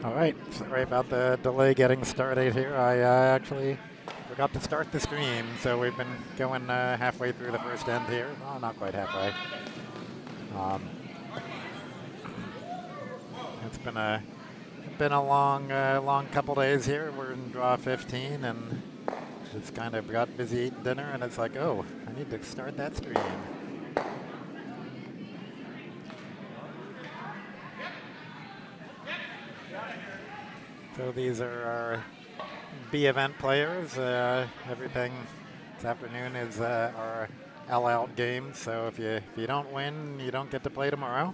All right, sorry about the delay getting started here. I actually forgot to start the stream, so we've been going halfway through the first end here. Well, not quite halfway. Um, it's been a long couple days here. We're in draw 15, and it's kind of got busy eating dinner, and it's like, oh, I need to start that stream. So these are our B event players. Everything this afternoon is our all-out game. So if you don't win, you don't get to play tomorrow.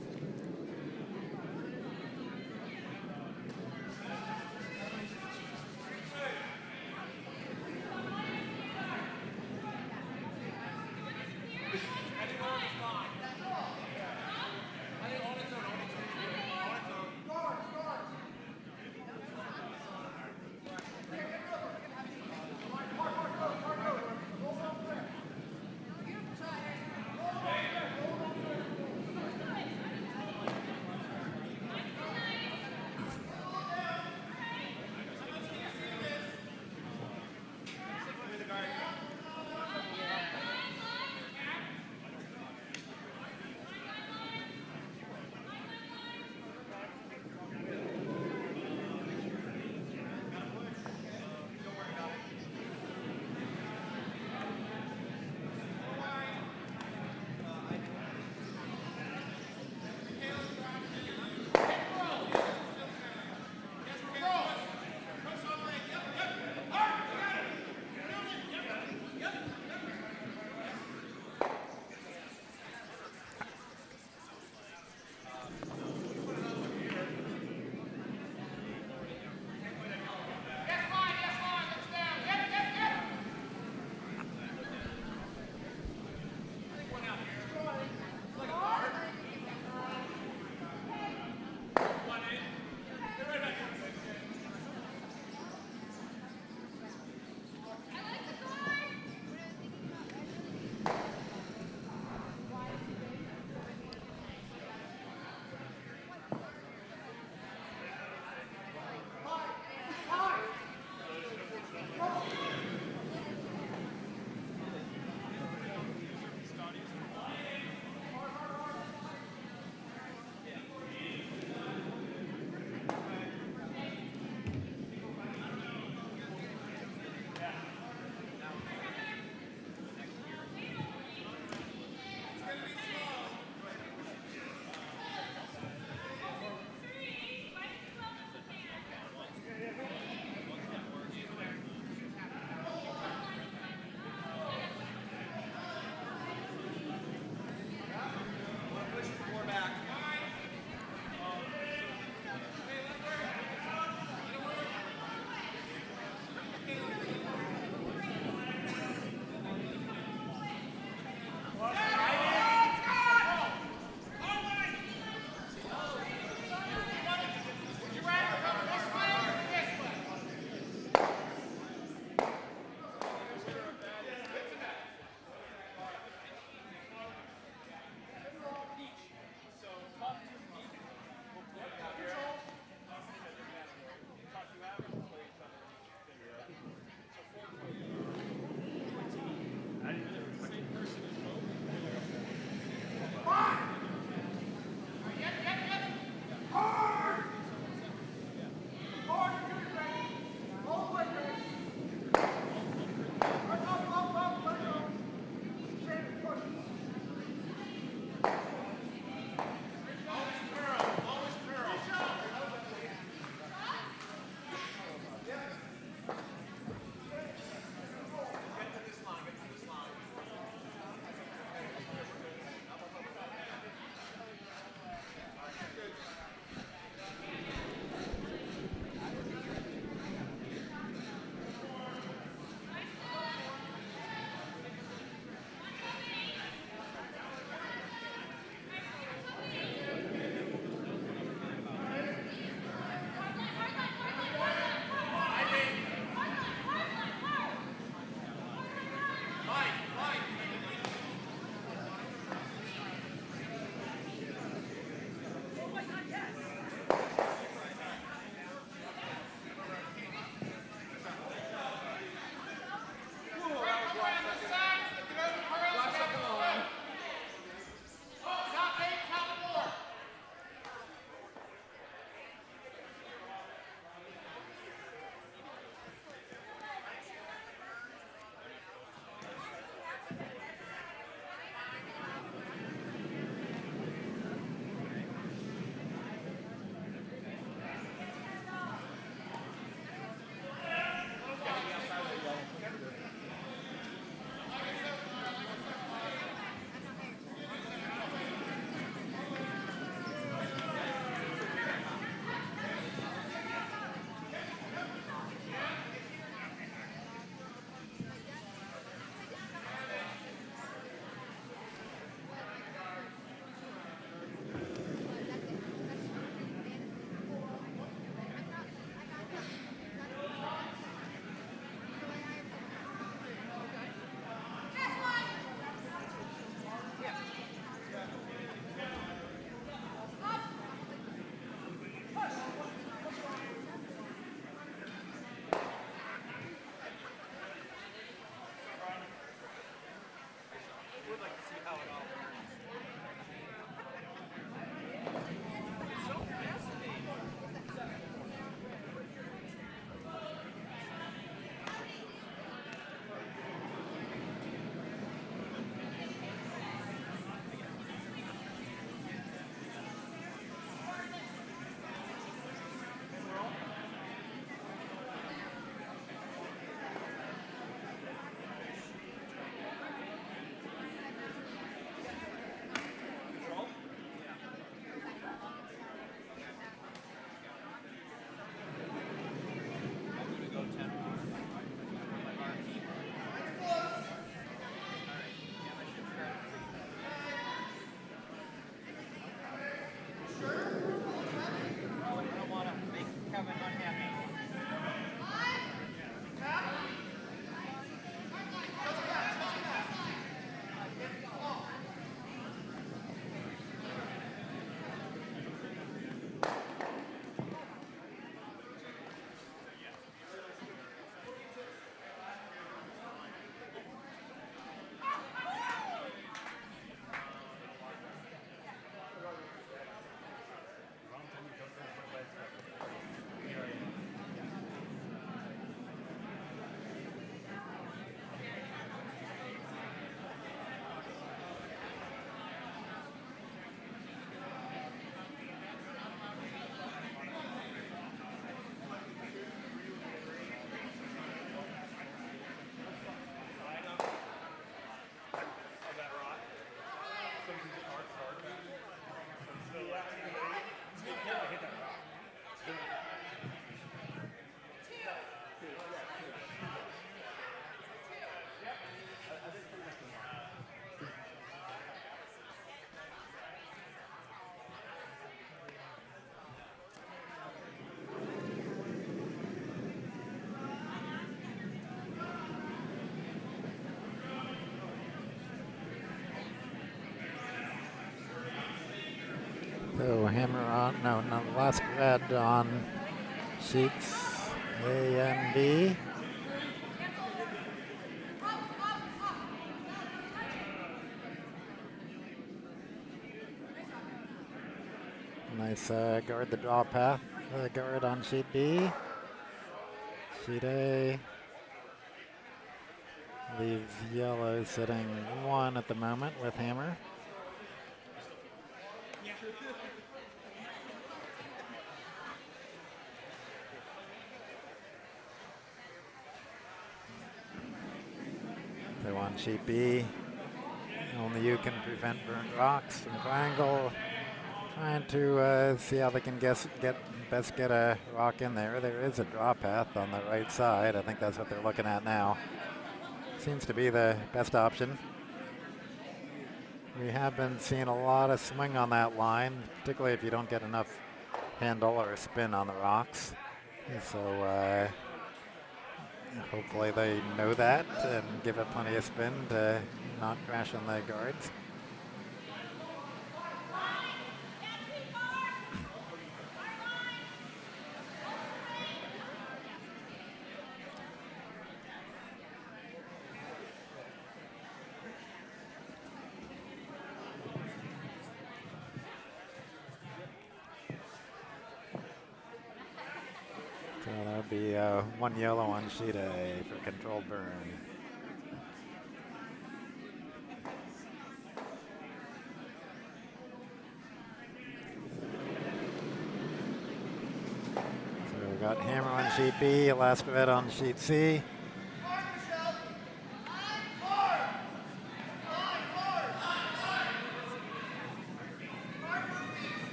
So hammer on, no, last red on sheets A and B. Nice guard the draw path, guard on sheet B. Sheet A leaves yellow sitting 1 at the moment with hammer. So on sheet B, only you can prevent burnt rocks from triangle. Trying to see how they can best get a rock in there. There is a draw path on the right side. I think that's what they're looking at now. Seems to be the best option. We have been seeing a lot of swing on that line, particularly if you don't get enough handle or spin on the rocks. So hopefully they know that and give it plenty of spin to not crash on the guards. So that would be 1 yellow on sheet A for controlled burn. So we got hammer on sheet B, last red on sheet C.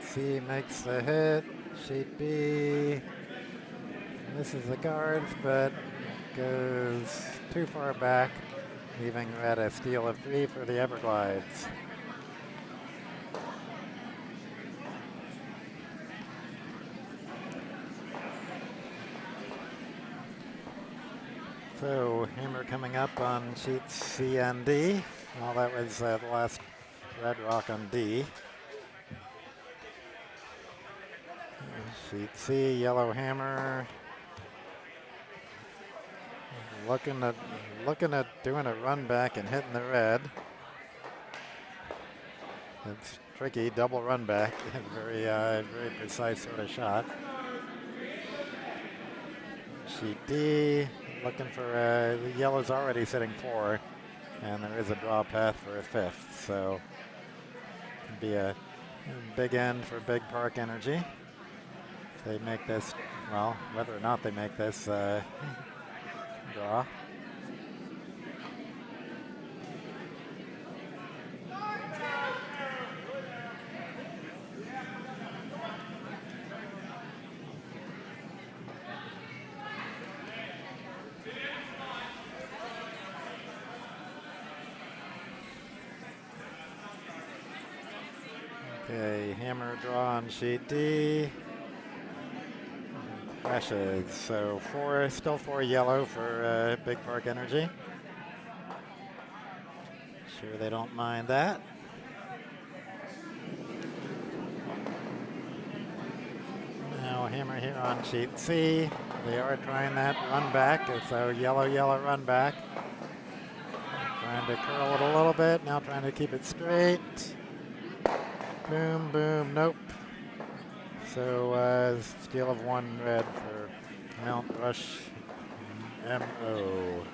C makes the hit. Sheet B misses the guards, but goes too far back, leaving red a steal of 3 for the Everglides. So hammer coming up on sheets C and D. Well, that was the last red rock on D. Sheet C, yellow hammer. Looking at doing a run back and hitting the red. It's tricky, double run back. Very precise sort of shot. Sheet D, looking for the yellow's already sitting 4, and there is a draw path for a 5th. So it'd be a big end for Big Park Energy. They make this, well, whether or not they make this draw. Okay, hammer draw on sheet D. Crashes, so still 4 yellow for Big Park Energy. Sure they don't mind that. Now hammer here on sheet C. They are trying that run back, so yellow run back. Trying to curl it a little bit, now trying to keep it straight. Boom, boom, nope. So steal of 1 red for Mount Rush MO.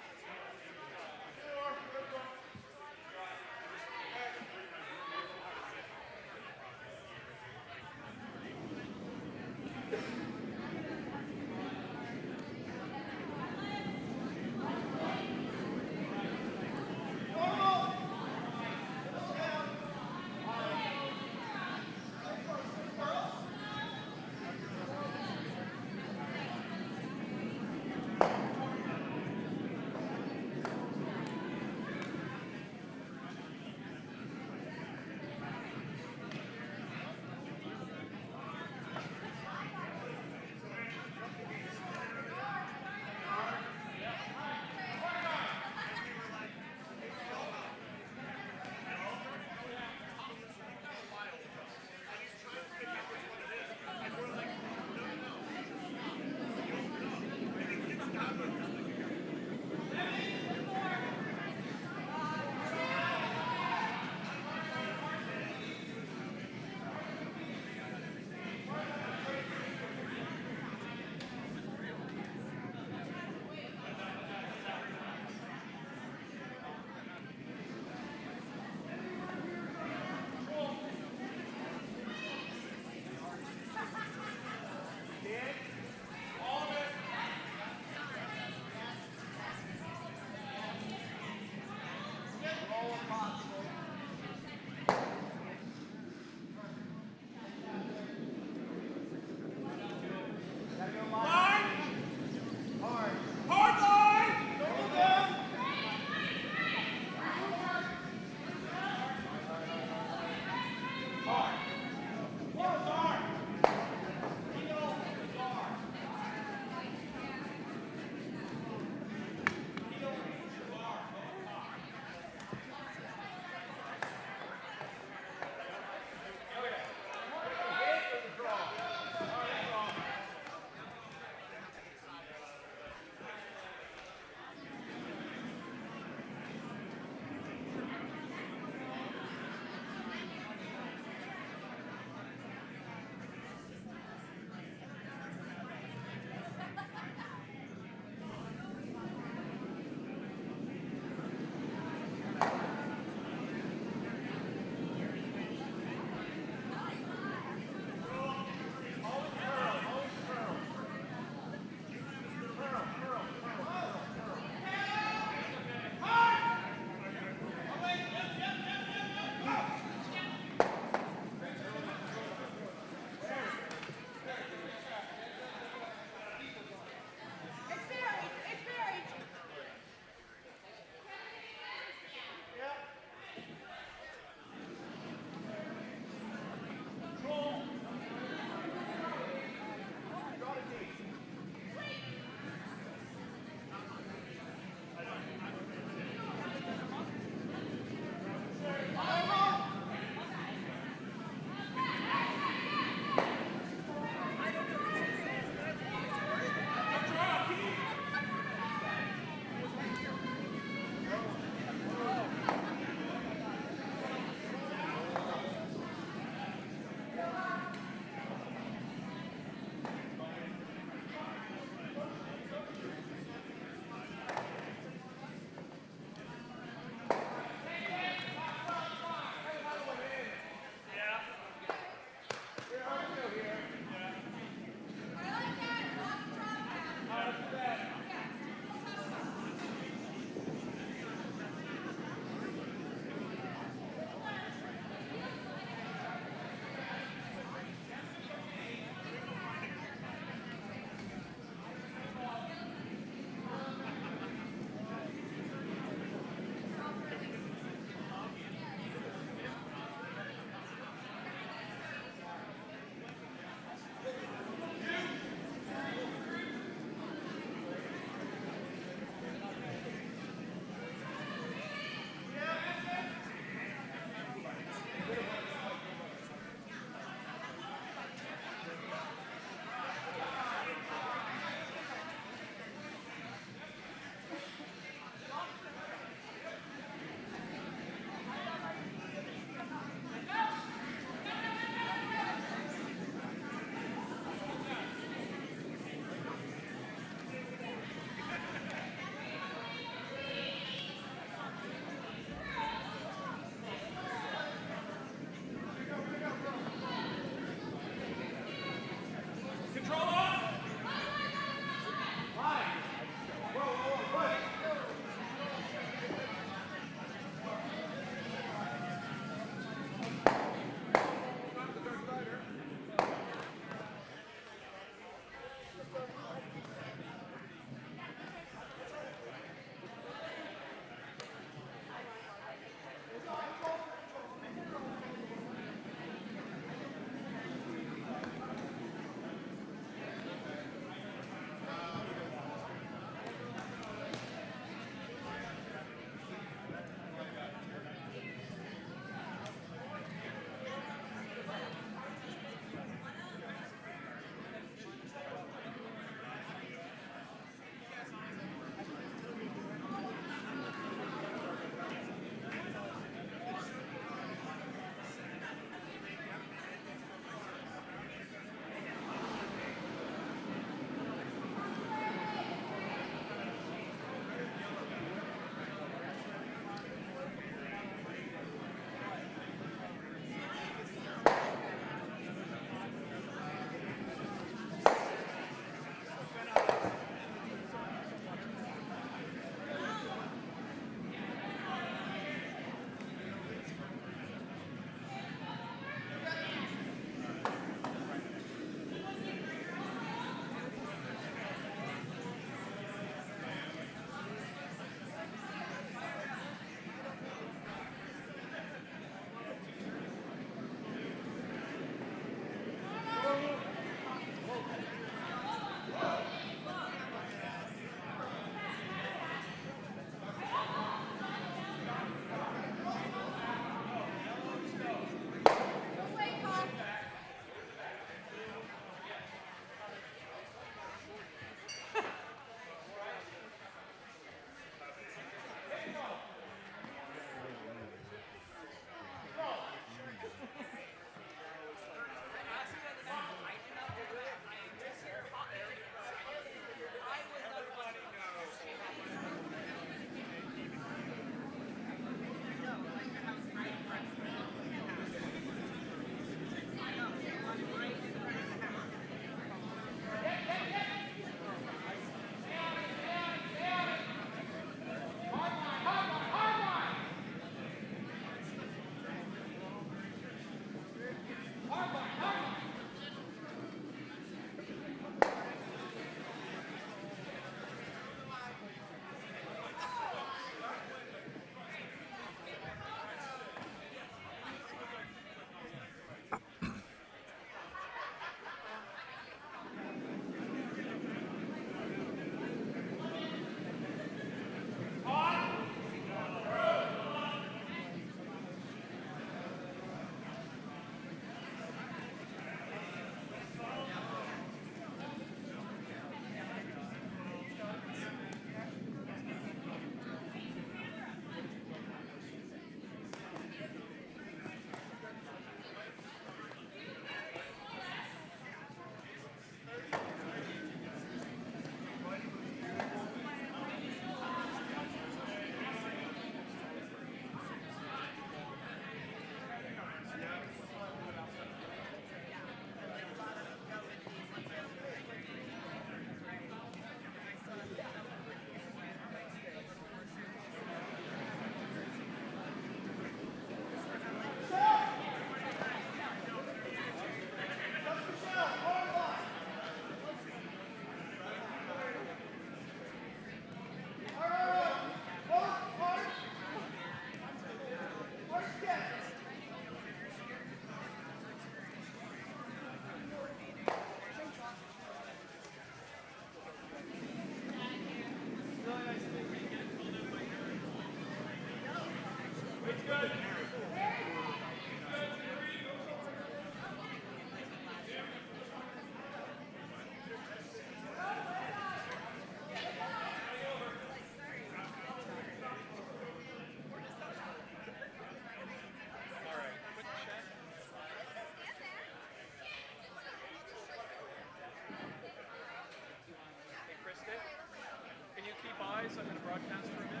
Can you keep eyes? I'm going to broadcast for a bit.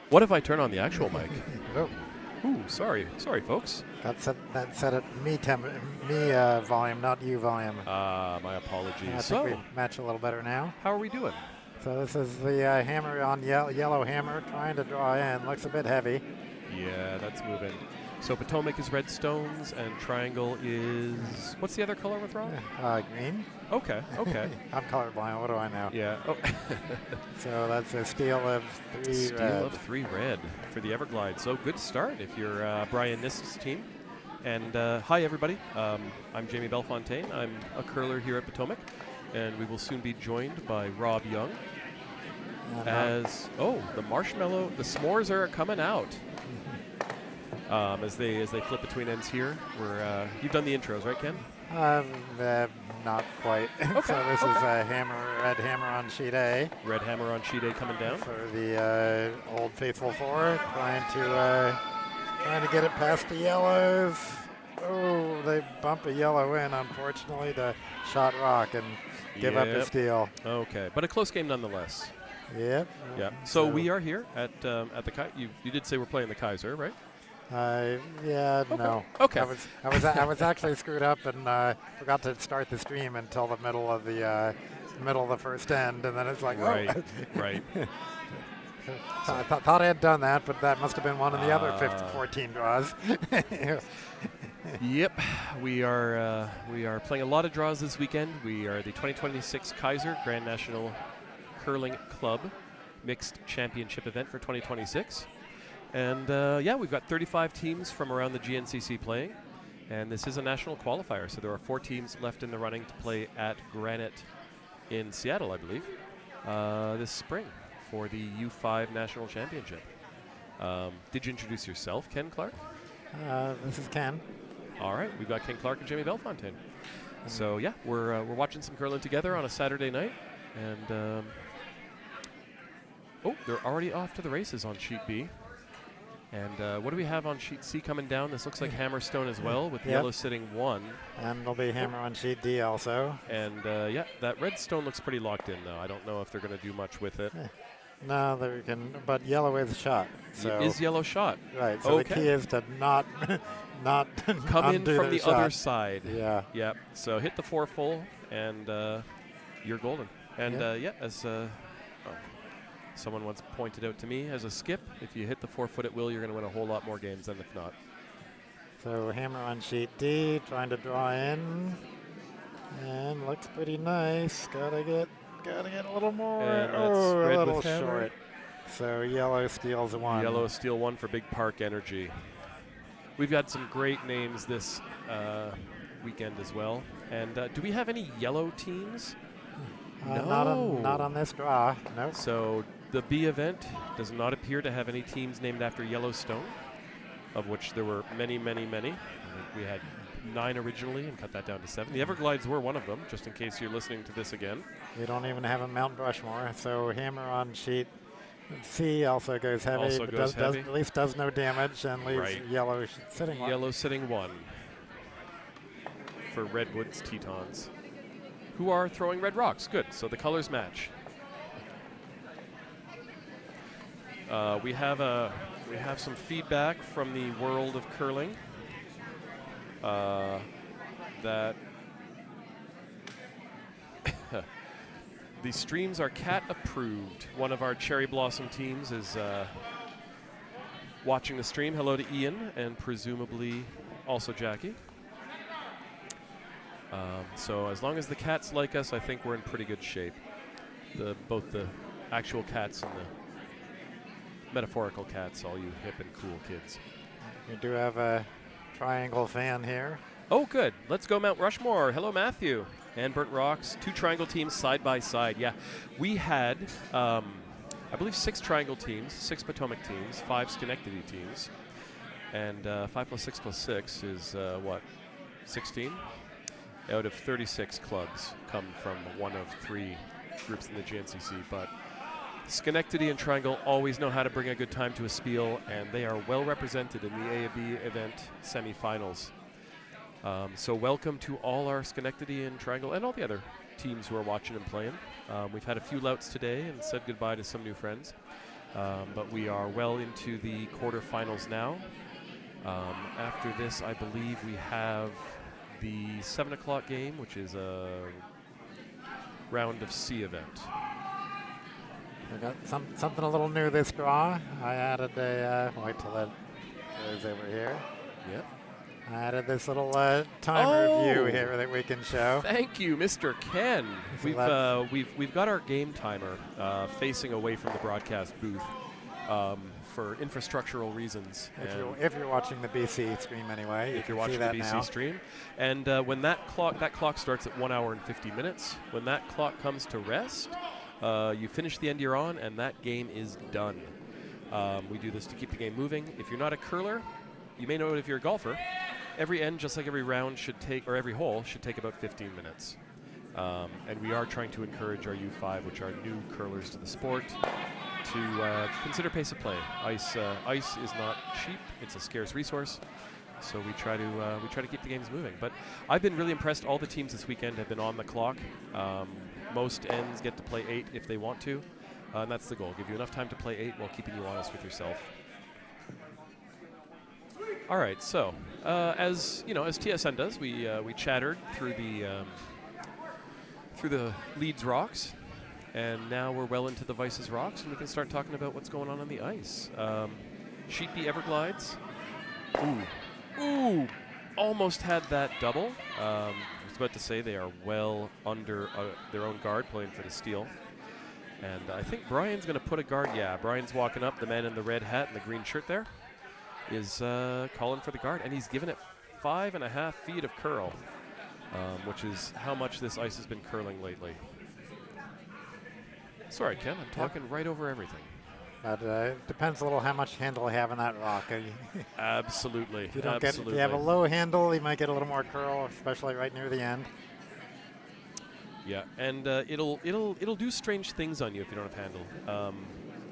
What if I turn on the actual mic? Oh, Ooh, sorry, folks. that set at me volume, not you volume. My apologies. I think we match a little better now. How are we doing? So this is the hammer on yellow hammer trying to draw in. Looks a bit heavy. Yeah, that's moving. So Potomac is red stones, and triangle is... What's the other color with Ron? Green. Okay. I'm colorblind. What do I know? Yeah. Oh. So that's a steal of 3 red. Of 3 red for the Everglide. So good start if you're Brian Nist's team. And hi, everybody. I'm Jamie Bellefontaine. I'm a curler here at Potomac. And we will soon be joined by Rob Young. The marshmallow, the s'mores are coming out. As they flip between ends here. You've done the intros, right, Ken? Not quite. Okay. So this is red hammer on sheet A. Red hammer on sheet A coming down. For the Old Faithful 4, trying to get it past the yellows. Oh, they bump a yellow in, unfortunately, to shot rock and give up the steal. Okay, but a close game nonetheless. Yep. Yeah. So we are here at the you did say we're playing the Kayser, right? No. Okay. I was actually screwed up and forgot to start the stream until the middle of the first end, and then it's like, right. I thought I had done that, but that must have been one of the other 14 draws. Yep, we are playing a lot of draws this weekend. We are the 2026 Kayser Grand National Curling Club Mixed Championship event for 2026. And we've got 35 teams from around the GNCC playing, and this is a national qualifier, so there are 4 teams left in the running to play at Granite in Seattle, I believe, this spring for the U5 National Championship. Did you introduce yourself, Ken Clark? This is Ken. All right, we've got Ken Clark and Jamie Bellefontaine. So yeah, we're watching some curling together on a Saturday night, and they're already off to the races on sheet B. And what do we have on sheet C coming down? This looks like Hammerstone as well, with yellow sitting 1. And there'll be hammer on sheet D also. And that red stone looks pretty locked in, though. I don't know if they're going to do much with it. No, they can, but yellow is shot. So it is yellow shot. Right. So the key is to not come in from the shot. Other side. Yeah. Yeah. So hit the 4 full, and you're golden. And as someone once pointed out to me, as a skip, if you hit the 4 foot at will, you're going to win a whole lot more games than if not. So hammer on sheet D, trying to draw in, and looks pretty nice. Gotta get a little more. And a little short. Hammer. So yellow steals 1. Yellow steal 1 for Big Park Energy. We've got some great names this weekend as well. And do we have any yellow teams? No. Not on this draw. No. Nope. So the B event does not appear to have any teams named after Yellowstone, of which there were many, many, many. We had 9 originally and cut that down to 7. The Everglides were one of them, just in case you're listening to this again. We don't even have a Mount Rushmore, so hammer on sheet C also goes heavy, at least does no damage and leaves yellow sitting 1. Yellow sitting 1 for Redwoods Tetons, who are throwing red rocks. Good, so the colors match. We have some feedback from the world of curling that The streams are cat approved. One of our Cherry Blossom teams is watching the stream. Hello to Ian and presumably also Jackie. So as long as the cats like us, I think we're in pretty good shape. Both the actual cats and the metaphorical cats, all you hip and cool kids. We do have a Triangle fan here. Oh, good. Let's go Mount Rushmore. Hello, Matthew. And Burnt Rocks. 2 Triangle teams side by side. Yeah, we had, I believe, 6 Triangle teams, 6 Potomac teams, 5 Schenectady teams. And 5 plus 6 plus 6 is, what, 16? Out of 36 clubs come from one of 3 groups in the GNCC. But Schenectady and Triangle always know how to bring a good time to a spiel, and they are well represented in the A-B event semifinals. So welcome to all our Schenectady and Triangle and all the other teams who are watching and playing. We've had a few louts today and said goodbye to some new friends. But we are well into the quarterfinals now. After this, I believe we have the 7 o'clock game, which is a round of C event. We got something a little new this draw. I added a, wait till that goes over here. Yep. I added this little timer view here that we can show. Thank you, Mr. Ken. So We've got our game timer facing away from the broadcast booth for infrastructural reasons. If you're watching the BC stream anyway, if you're watching the BC stream, and when that clock starts at 1 hour and 50 minutes. When that clock comes to rest, you finish the end you're on, and that game is done. We do this to keep the game moving. If you're not a curler, you may know it if you're a golfer. Every end, just like every round, should take, or every hole, should take about 15 minutes. And we are trying to encourage our U5, which are new curlers to the sport, to consider pace of play. Ice is not cheap; it's a scarce resource. So we try to keep the games moving. But I've been really impressed. All the teams this weekend have been on the clock. Most ends get to play 8 if they want to, and that's the goal. Give you enough time to play 8 while keeping you honest with yourself. All right, so as you know, as TSN does, we chattered through the Leeds Rocks, and now we're well into the Vices Rocks, and we can start talking about what's going on the ice. Sheepy Everglides, ooh, almost had that double. I was about to say they are well under their own guard, playing for the steal. And I think Brian's going to put a guard. Yeah, Brian's walking up, the man in the red hat and the green shirt there is calling for the guard, and he's given it 5.5 feet of curl, which is how much this ice has been curling lately. Sorry, Ken, I'm talking right over everything. But it depends a little how much handle you have in that rock. Absolutely. If you have a low handle, you might get a little more curl, especially right near the end. Yeah, and it'll do strange things on you if you don't have handle.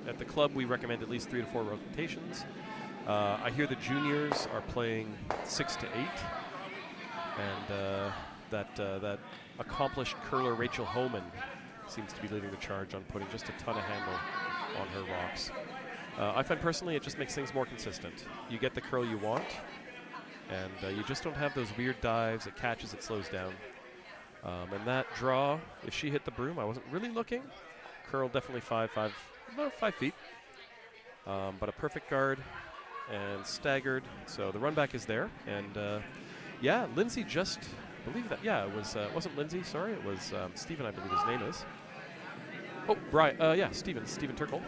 At the club, we recommend at least 3 to 4 rotations. I hear the juniors are playing 6 to 8, and that accomplished curler Rachel Homan seems to be leading the charge on putting just a ton of handle on her rocks. I find personally it just makes things more consistent. You get the curl you want, and you just don't have those weird dives. It catches, it slows down. And that draw, if she hit the broom, I wasn't really looking. Curl definitely 5 feet, but a perfect guard and staggered. So the run back is there, and yeah, Lindsay just believe that. Yeah, it wasn't Lindsay. Sorry, it was Stephen. I believe his name is. Oh, Brian. Yeah, Stephen Turkle.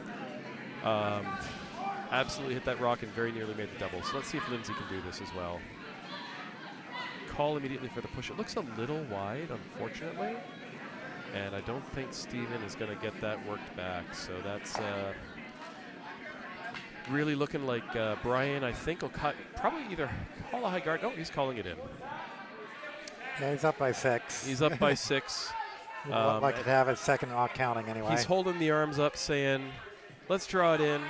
Absolutely hit that rock and very nearly made the double. So let's see if Lindsay can do this as well. Call immediately for the push. It looks a little wide, unfortunately, and I don't think Stephen is going to get that worked back. So that's really looking like Brian, I think, will probably either call a high guard. Oh, he's calling it in. Yeah, he's up by 6. He's up by 6. He'd like to have his second rock counting anyway. He's holding the arms up saying, let's draw it in.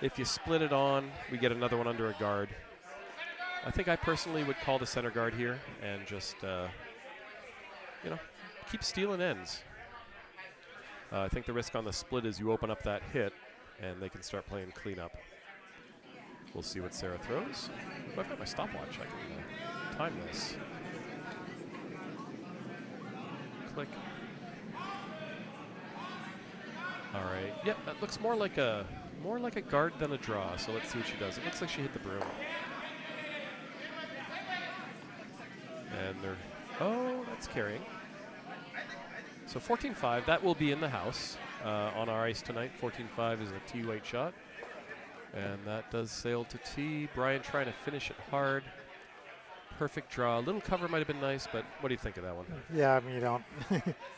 If you split it on, we get another one under a guard. I think I personally would call the center guard here and just, keep stealing ends. I think the risk on the split is you open up that hit, and they can start playing cleanup. We'll see what Sarah throws. Oh, I've got my stopwatch. I can time this. Click. All right. Yep, that looks more like a guard than a draw. So let's see what she does. It looks like she hit the broom. And they're, oh, that's carrying. So 14-5, that will be in the house on our ice tonight. 14-5 is a tee weight shot. And that does sail to tee. Brian trying to finish it hard. Perfect draw. A little cover might have been nice, but what do you think of that one? Yeah, I mean, you don't.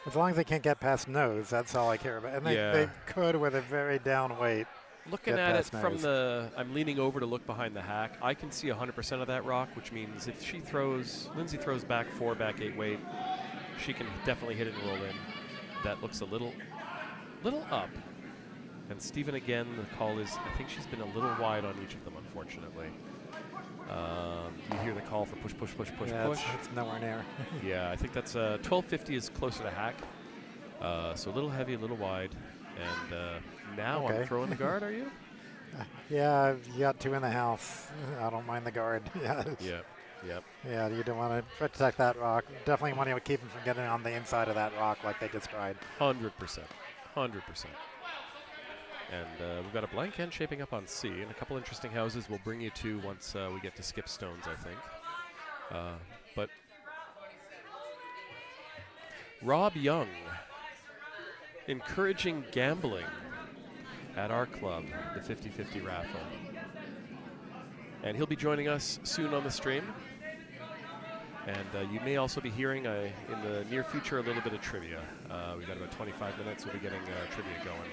As long as they can't get past nose, that's all I care about. And they could with a very down weight. Looking at it from the, I'm leaning over to look behind the hack. I can see 100% of that rock, which means if she throws, Lindsay throws back 4, back 8 weight, she can definitely hit it and roll in. That looks a little up. And Steven again, the call is, I think she's been a little wide on each of them, unfortunately. You hear the call for push, push, push, push, yeah, push. It's nowhere near. Yeah, I think that's 1250 is closer to hack. So a little heavy, a little wide. And now I'm throwing the guard, are you? Yeah, you got 2 in the house. I don't mind the guard. Yeah. Yep. Yeah, you don't want to protect that rock. Definitely want to keep them from getting on the inside of that rock like they just tried. 100%. 100%. And we've got a blank end shaping up on C, and a couple interesting houses we'll bring you to once we get to skip stones, I think. But Rob Young, encouraging gambling at our club, the 50-50 raffle. And he'll be joining us soon on the stream. And you may also be hearing, in the near future, a little bit of trivia. We've got about 25 minutes. We'll be getting trivia going.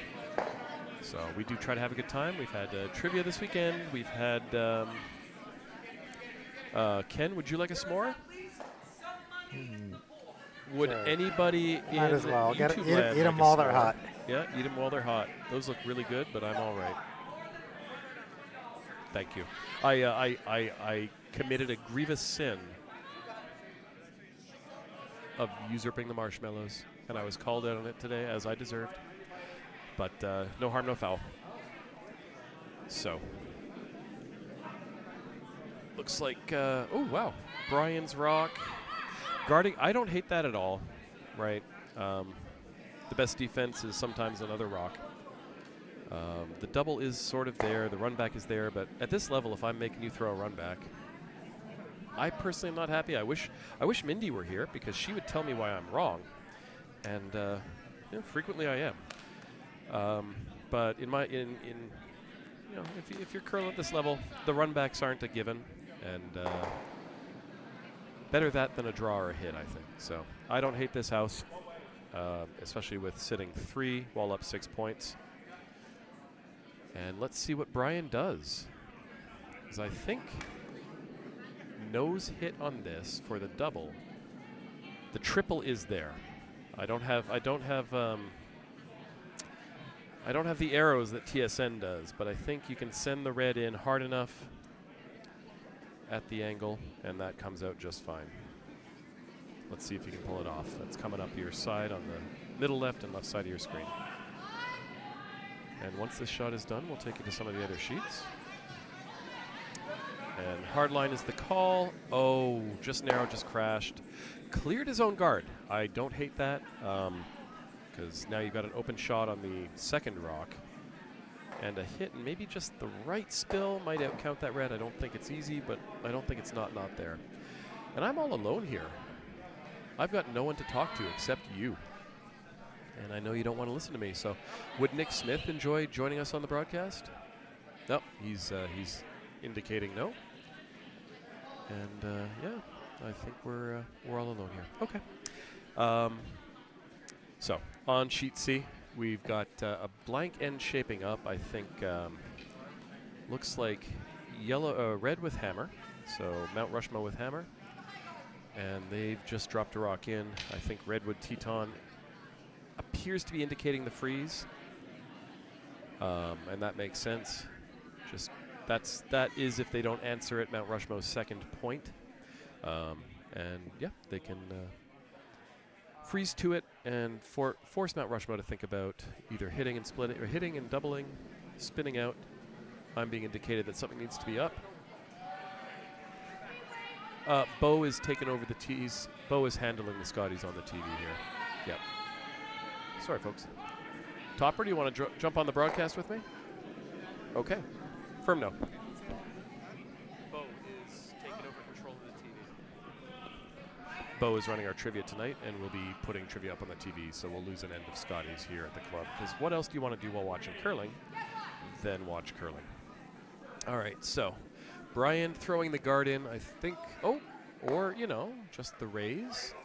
So we do try to have a good time. We've had trivia this weekend. We've had, Ken, would you like a s'more? Would anybody in Might as well. YouTube eat land them like while a they're s'more? hot. Yeah, eat them while they're hot. Those look really good, but I'm all right. Thank you. I committed a grievous sin of usurping the marshmallows, and I was called out on it today, as I deserved. But no harm, no foul. So, looks like, oh, wow. Brian's rock. Guarding, I don't hate that at all, right? The best defense is sometimes another rock. The double is sort of there. The run back is there. But at this level, if I'm making you throw a run back, I personally am not happy. I wish Mindy were here because she would tell me why I'm wrong. And frequently I am. But if you're curling at this level, the run backs aren't a given, and better that than a draw or a hit, I think. So I don't hate this house, especially with sitting 3 while up 6 points. And let's see what Brian does, because I think nose hit on this for the double. The triple is there. I don't have the arrows that TSN does, but I think you can send the red in hard enough at the angle, and that comes out just fine. Let's see if you can pull it off. That's coming up your side on the middle left and left side of your screen. And once this shot is done, we'll take you to some of the other sheets. And hard line is the call. Oh, just narrow, just crashed. Cleared his own guard. I don't hate that. Because now you've got an open shot on the second rock. And a hit, and maybe just the right spill might outcount that red. I don't think it's easy, but I don't think it's not there. And I'm all alone here. I've got no one to talk to except you. And I know you don't want to listen to me, so would Nick Smith enjoy joining us on the broadcast? No, he's indicating no. And yeah, I think we're all alone here. Okay. So on sheet C, we've got a blank end shaping up. I think looks like red with hammer. So Mount Rushmore with hammer, and they've just dropped a rock in. I think Redwood Teton appears to be indicating the freeze, and that makes sense. Just that is if they don't answer it, Mount Rushmore's second point, and yeah, they can freeze to it and force Mount Rushmore to think about either hitting and splitting, or hitting and doubling, spinning out. I'm being indicated that something needs to be up. Bo is taking over the tees. Bo is handling the Scotties on the TV here. Yep. Sorry, folks. Topper, do you want to jump on the broadcast with me? Okay. Firm no. Bo is taking over control of the TV. Bo is running our trivia tonight, and we'll be putting trivia up on the TV, so we'll lose an end of Scotty's here at the club. Because what else do you want to do while watching curling than watch curling? All right, so Brian throwing the guard in, I think. Oh, or, just the raise.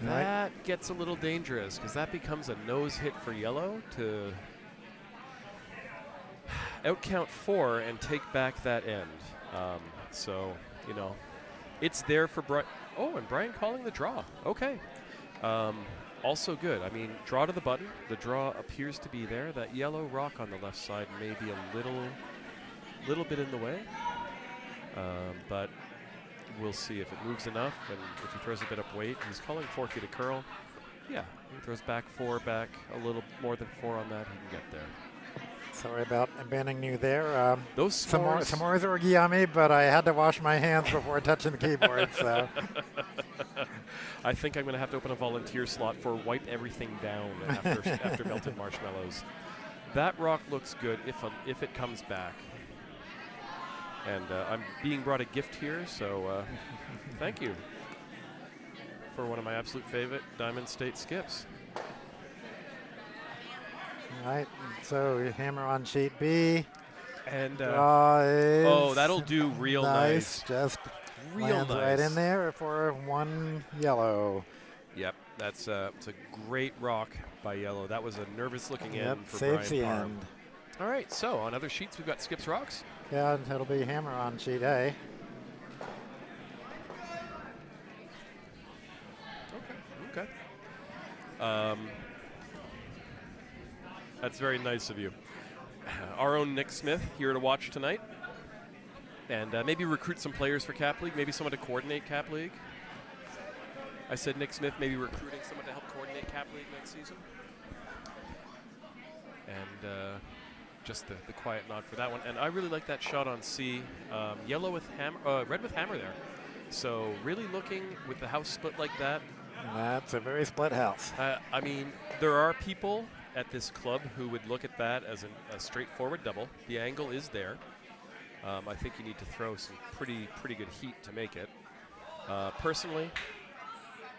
That gets a little dangerous because that becomes a nose hit for yellow to outcount 4 and take back that end. So, it's there for Brian. Oh, and Brian calling the draw. Okay. Also good. I mean, draw to the button. The draw appears to be there. That yellow rock on the left side may be a little bit in the way. But we'll see if it moves enough, and if he throws a bit up weight. He's calling 4 feet of curl. Yeah, he throws back 4, back a little more than 4 on that. He can get there. Sorry about abandoning you there. Those some more are yummy, but I had to wash my hands before touching the keyboard. So I think I'm going to have to open a volunteer slot for wipe everything down after melted marshmallows. That rock looks good if it comes back. And I'm being brought a gift here, so thank you for one of my absolute favorite Diamond State skips. All right, so you hammer on sheet B. And that'll do real nice. Just real lands nice. right in there for 1 yellow. Yep, it's a great rock by yellow. That was a nervous looking end for saves Brian the Parham. end. All right, so on other sheets we've got skips rocks. Yeah, it'll be hammer on sheet A. Okay. That's very nice of you. Our own Nick Smith here to watch tonight. And maybe recruit some players for Cap League, maybe someone to coordinate Cap League. I said Nick Smith, maybe recruiting someone to help coordinate Cap League next season. And just the quiet nod for that one. And I really like that shot on C. Yellow with hammer, red with hammer there. So really looking with the house split like that. That's a very split house. I mean, there are people at this club who would look at that as a straightforward double. The angle is there. I think you need to throw some pretty good heat to make it. Personally,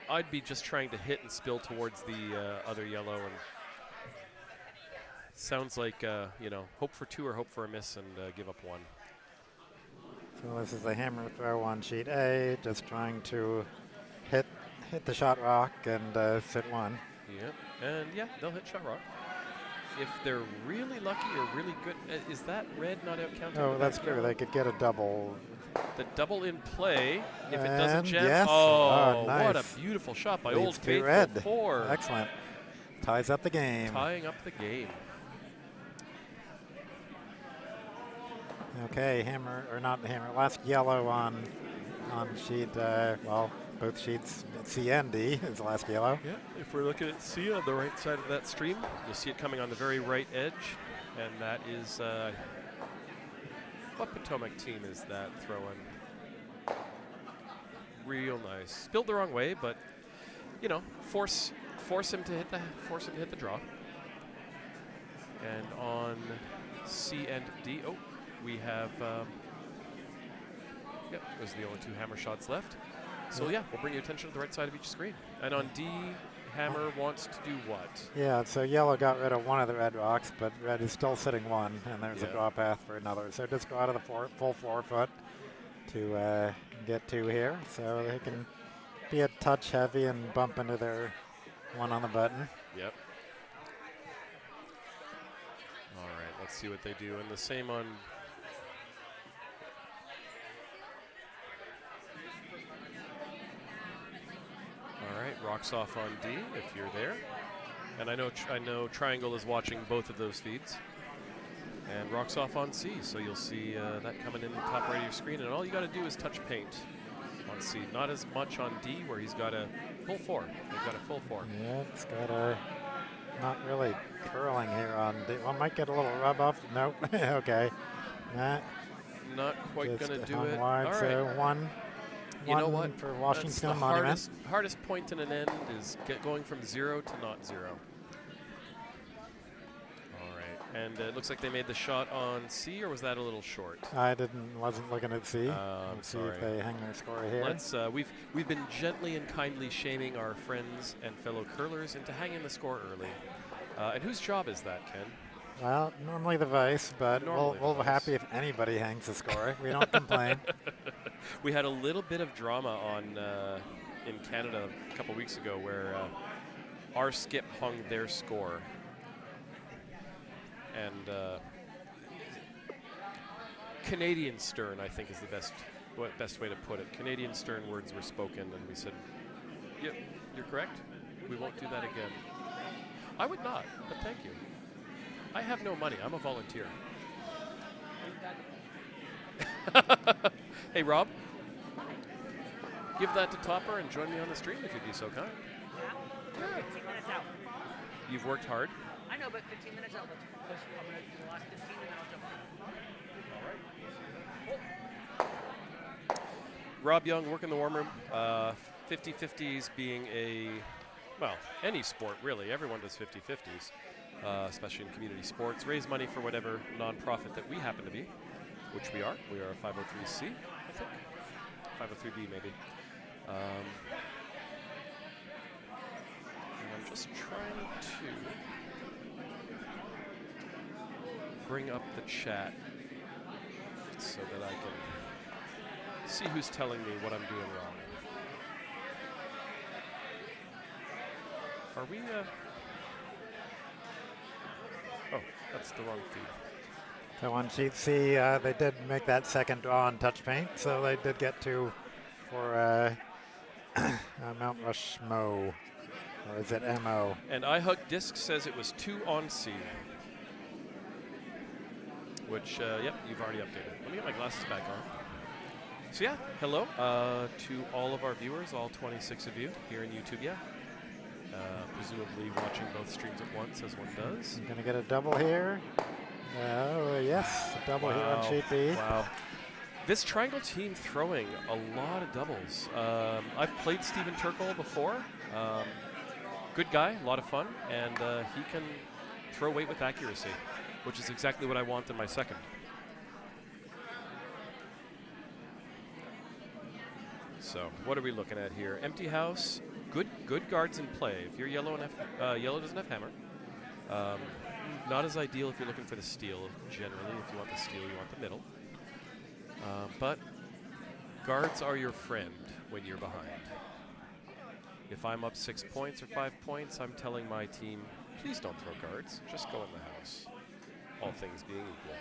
I'd be just trying to hit and spill towards the other yellow, and sounds like hope for 2 or hope for a miss and give up 1. So this is a hammer throw on sheet A, just trying to hit the shot rock and sit 1. Yep, and yeah, they'll hit shot rock. If they're really lucky or really good, is that red not out counting? Oh, that's true. They could get a double. The double in play, if it doesn't jam. Yes. Oh, nice. What a beautiful shot by Leads Old to Faithful red. 4. Excellent. Ties up the game. Tying up the game. Okay, hammer, or not hammer, last yellow on sheet, both sheets, C and D is the last yellow. Yeah, if we're looking at C on the right side of that stream, you'll see it coming on the very right edge, and that is, what Potomac team is that throwing? Real nice. Spilled the wrong way, but, force him to hit the draw. And on C and D, we have, those are the only 2 hammer shots left. So yeah, we'll bring your attention to the right side of each screen. And on D, hammer wants to do what? Yeah, so yellow got rid of 1 of the red rocks, but red is still sitting 1, and there's a draw path for another. So just go out of the full 4 foot to get 2 here. So they can be a touch heavy and bump into their 1 on the button. Yep. All right, let's see what they do. And the same on... All right, rocks off on D if you're there. And I know Triangle is watching both of those feeds. And rocks off on C, so you'll see that coming in the top right of your screen. And all you got to do is touch paint on C. Not as much on D, where he's got a full 4. They've got a full 4. Yeah, it's got a not really curling here on D. Well, might get a little rub off. Nope. Okay. Not quite going to do it. Wide, all so right. one You know what? for Washington That's the Monument. hardest point in an end is going from 0 to not 0. And it looks like they made the shot on C, or was that a little short? Wasn't looking at C. I'm See if they hang their score here. Let's. We've been gently and kindly shaming our friends and fellow curlers into hanging the score early. And whose job is that, Ken? Well, normally the vice, but we'll be happy if anybody hangs the score. We don't complain. We had a little bit of drama on in Canada a couple weeks ago where our skip hung their score. And Canadian stern, I think, is the best way to put it. Canadian stern words were spoken, and we said, "Yep, you're correct. We won't do that again." I would not, but thank you. I have no money. I'm a volunteer. Hey, Rob, give that to Topper and join me on the stream if you'd be so kind. Yeah. 15 minutes out. You've worked hard. I know, but 15 minutes out. Let's push. I'm going to do the last 15 and then I'll jump on. Rob Young, work in the warm room. 50-50s being any sport, really. Everyone does 50-50s, especially in community sports. Raise money for whatever nonprofit that we happen to be, which we are. We are a 503c, I think. 503b, maybe. And I'm just trying to bring up the chat so that I can see who's telling me what I'm doing wrong. Are we, oh, that's the wrong feed. So on sheet C, they did make that second draw on touch paint, so they did get two for Mount Rushmo, or is it MO? And iHug Disc says it was 2 on C, which, yep, you've already updated. Let me get my glasses back on. So yeah, hello to all of our viewers, all 26 of you here in YouTube, yeah. Presumably watching both streams at once, as one does. I'm going to get a double here. Oh, yes, a double here on sheet B. Wow. This triangle team throwing a lot of doubles. I've played Stephen Turkle before. Good guy, a lot of fun, and he can throw weight with accuracy, which is exactly what I want in my second. So what are we looking at here? Empty house, good guards in play. If you're yellow doesn't have hammer. Not as ideal if you're looking for the steal. Generally, if you want the steal, you want the middle. But guards are your friend when you're behind. If I'm up 6 points or 5 points, I'm telling my team, please don't throw guards. Just go in the house. All things being equal.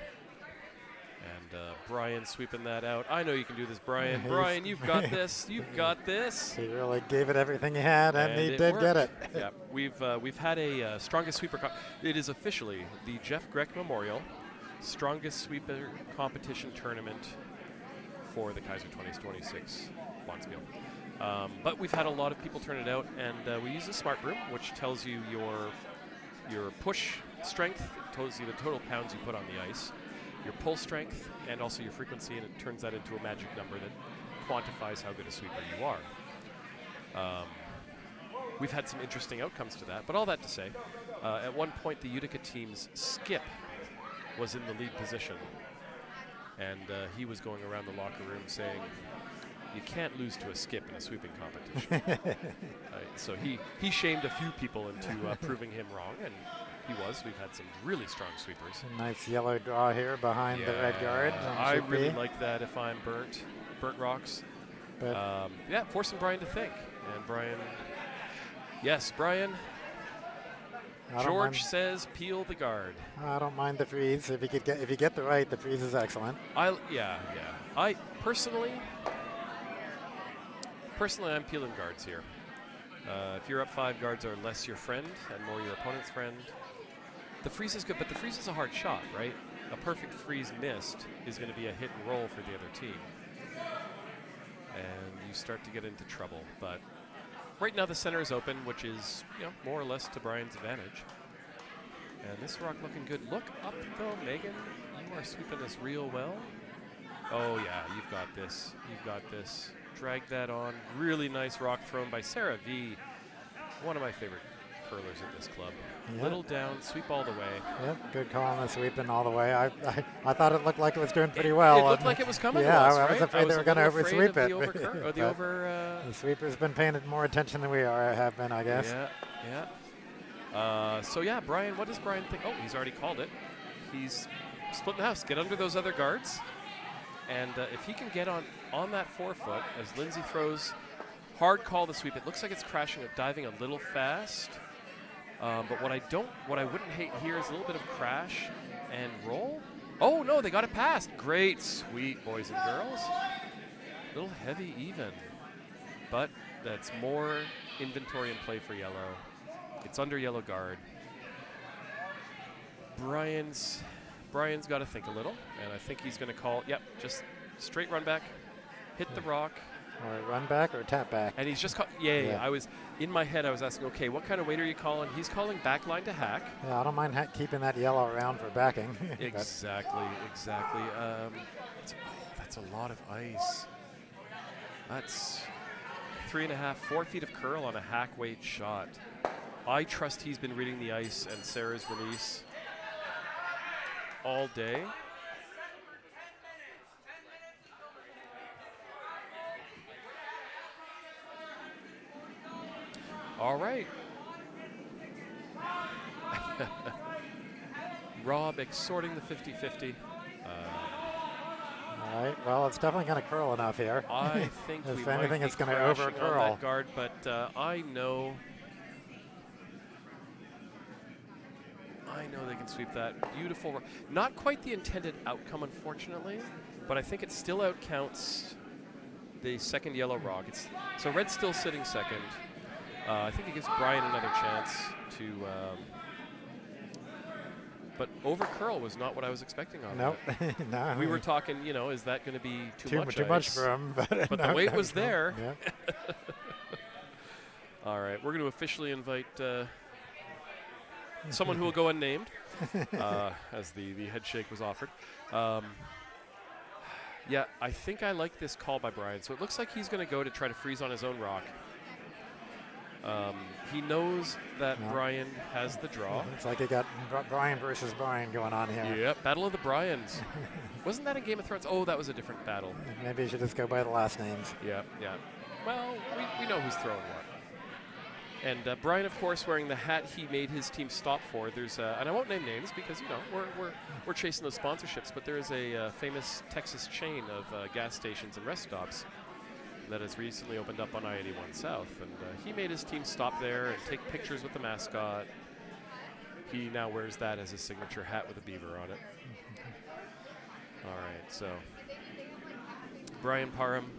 And Brian sweeping that out. I know you can do this, Brian. Brian, you've got this. You've got this. He really gave it everything he had, and he did get it. Yeah, we've had a strongest sweeper. It is officially the Jeff Grech Memorial strongest sweeper competition tournament for the Kayser 2026 Bonspiel. But we've had a lot of people turn it out, and we use a smart broom, which tells you your push strength, tells you the total pounds you put on the ice, your pull strength, and also your frequency, and it turns that into a magic number that quantifies how good a sweeper you are. We've had some interesting outcomes to that, but all that to say, at one point the Utica team's skip was in the lead position, and he was going around the locker room saying, you can't lose to a skip in a sweeping competition. So he shamed a few people into proving him wrong, and he was. We've had some really strong sweepers. A nice yellow draw here behind the red guard. I really like that if I'm burnt rocks. But yeah, forcing Brian to think. And Brian, yes, Brian. George says peel the guard. I don't mind the freeze. If you get the right, the freeze is excellent. I personally, I'm peeling guards here. If you're up 5, guards are less your friend and more your opponent's friend. The freeze is good, but the freeze is a hard shot, right? A perfect freeze missed is going to be a hit and roll for the other team. And you start to get into trouble. But right now the center is open, which is more or less to Brian's advantage. And this rock looking good. Look up though, Megan. You are sweeping this real well. Oh yeah, you've got this. You've got this. Drag that on. Really nice rock thrown by Sarah V. One of my favorite curlers at this club. Yeah. Little down, sweep all the way. Yep, good call on the sweeping all the way. I thought it looked like it was doing pretty well. It looked like it was coming yeah, to us, I right? was afraid they were going to oversweep it. The The sweeper's been paying more attention than we have been, I guess. Yeah. So yeah, Brian, what does Brian think? Oh, he's already called it. He's splitting the house. Get under those other guards. And if he can get on that 4-foot, as Lindsay throws, hard call the sweep. It looks like it's crashing, diving a little fast. But what I wouldn't hate here is a little bit of crash and roll. Oh no, they got it past. Great sweep, boys and girls. A little heavy even, but that's more inventory in play for yellow. It's under yellow guard. Brian's got to think a little, and I think he's going to call, yep, just straight run back, hit the rock. Or run back or tap back. And he's just called, yeah. I was, in my head, I was asking, okay, what kind of weight are you calling? He's calling backline to hack. Yeah, I don't mind keeping that yellow around for backing. Exactly. That's a lot of ice. That's 3.5, 4 feet of curl on a hack weight shot. I trust he's been reading the ice and Sarah's release all day. All right. Rob exhorting the 50-50. All right. Well, it's definitely going to curl enough here. I think if we anything, might it's be going to over crashing curl. on that guard, but I know they can sweep that. Beautiful. Not quite the intended outcome, unfortunately, but I think it still outcounts the second yellow rock. So red's still sitting second. I think it gives Brian another chance to. But over curl was not what I was expecting on Nope. No. We were talking, is that going to be too much? Too much for him. But the weight was there. Yeah. All right, we're going to officially invite someone who will go unnamed, as the head shake was offered. Yeah, I think I like this call by Brian. So it looks like he's going to go to try to freeze on his own rock. He knows that Brian has the draw. It's like you got Brian versus Brian going on here. Yep, Battle of the Brians. Wasn't that in Game of Thrones? Oh, that was a different battle. Maybe you should just go by the last names. Yeah. Well, we know who's throwing what. And Brian, of course, wearing the hat he made his team stop for. There's and I won't name names because we're chasing those sponsorships. But there is a famous Texas chain of gas stations and rest stops that has recently opened up on I-81 South, and he made his team stop there and take pictures with the mascot. He now wears that as his signature hat with a beaver on it. All right, so Brian Parham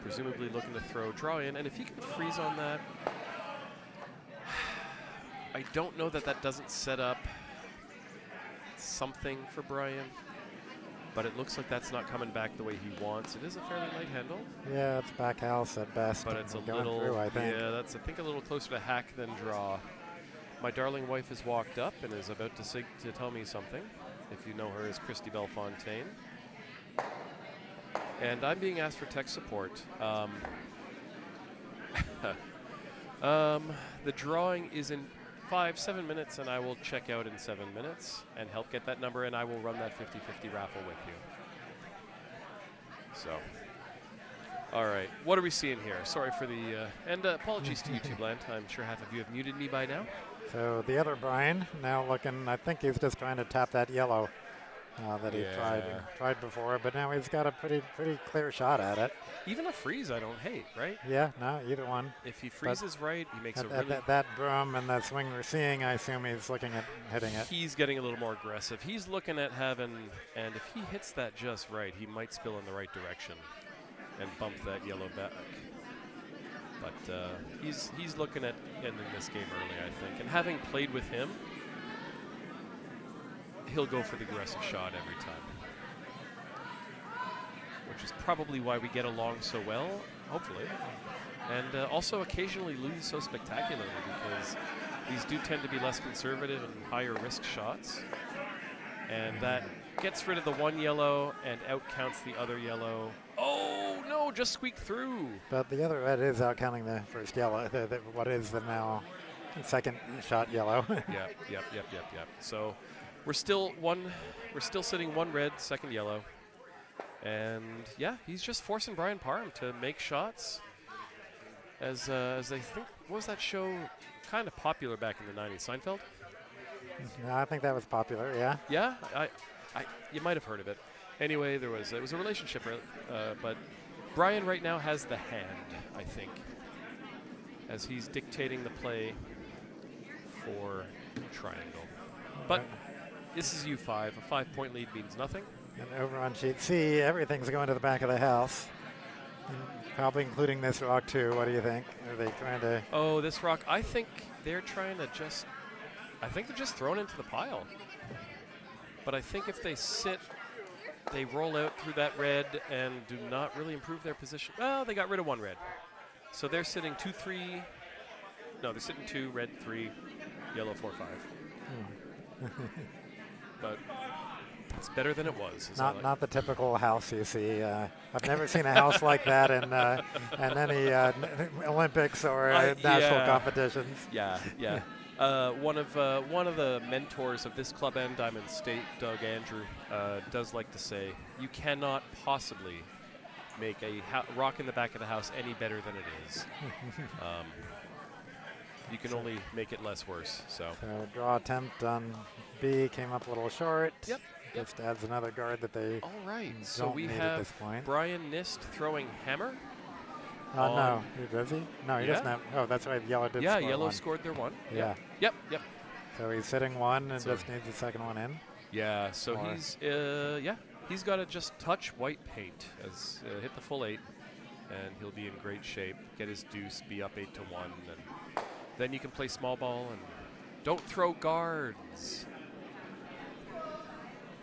presumably looking to throw draw in, and if he can freeze on that, I don't know that doesn't set up something for Brian. But it looks like that's not coming back the way he wants. It is a fairly light handle. Yeah, it's back house at best. But it's a going little, through, I think. yeah, that's I think a little closer to hack than draw. My darling wife has walked up and is about to tell me something. If you know her as Christy Belfontaine. And I'm being asked for tech support. The drawing is in 7 minutes, and I will check out in 7 minutes and help get that number, and I will run that 50-50 raffle with you. So, all right, what are we seeing here? Sorry for the, and apologies to YouTube land. I'm sure half of you have muted me by now. So the other Brian now looking, I think he's just trying to tap that yellow that he tried before, but now he's got a pretty clear shot at it. Even a freeze I don't hate, right? Yeah, no, either one. If he freezes right, he makes a really... That broom and that swing we're seeing, I assume he's looking at hitting it. He's getting a little more aggressive. He's looking at having, and if he hits that just right, he might spill in the right direction and bump that yellow back. But he's looking at ending this game early, I think. And having played with him, he'll go for the aggressive shot every time. Which is probably why we get along so well, hopefully. And also occasionally lose so spectacularly, because these do tend to be less conservative and higher risk shots. And that gets rid of the one yellow and outcounts the other yellow. Oh, no, just squeaked through. But the other red is outcounting the first yellow, what is the now second shot yellow. Yep. So we're still sitting one red, second yellow. And yeah, he's just forcing Brian Parham to make shots as they think, what was that show kind of popular back in the 90s, Seinfeld? No, I think that was popular, yeah. Yeah, you might have heard of it. Anyway, it was a relationship, but Brian right now has the hand, I think, as he's dictating the play for triangle. But this is U5. A 5-point lead means nothing. And over on sheet C, everything's going to the back of the house. Probably including this rock too. What do you think? Are they trying to? Oh, this rock. I think they're trying to just. I think they're just thrown into the pile. But I think if they sit, they roll out through that red and do not really improve their position. Well, they got rid of one red, so they're sitting 2-3. No, they're sitting 2, red 3, yellow 4-5. But it's better than it was. Not the typical house you see. I've never seen a house like that in any Olympics or national competitions. Yeah. One of the mentors of this club and Diamond State, Doug Andrew, does like to say, you cannot possibly make a rock in the back of the house any better than it is. You can only make it less worse. So draw attempt on B came up a little short. Yep. Just adds another guard that they all right. don't So we need have at this point. Brian Nist throwing hammer. No, does he? No, he doesn't have. Oh, that's right. Yellow did. Yeah, score yellow one. scored their one. Yeah. Yep. So he's sitting one and just needs the second one in. Yeah. So he's got to just touch white paint as hit the full 8, and he'll be in great shape. Get his deuce, be up 8-1, and then you can play small ball and don't throw guards.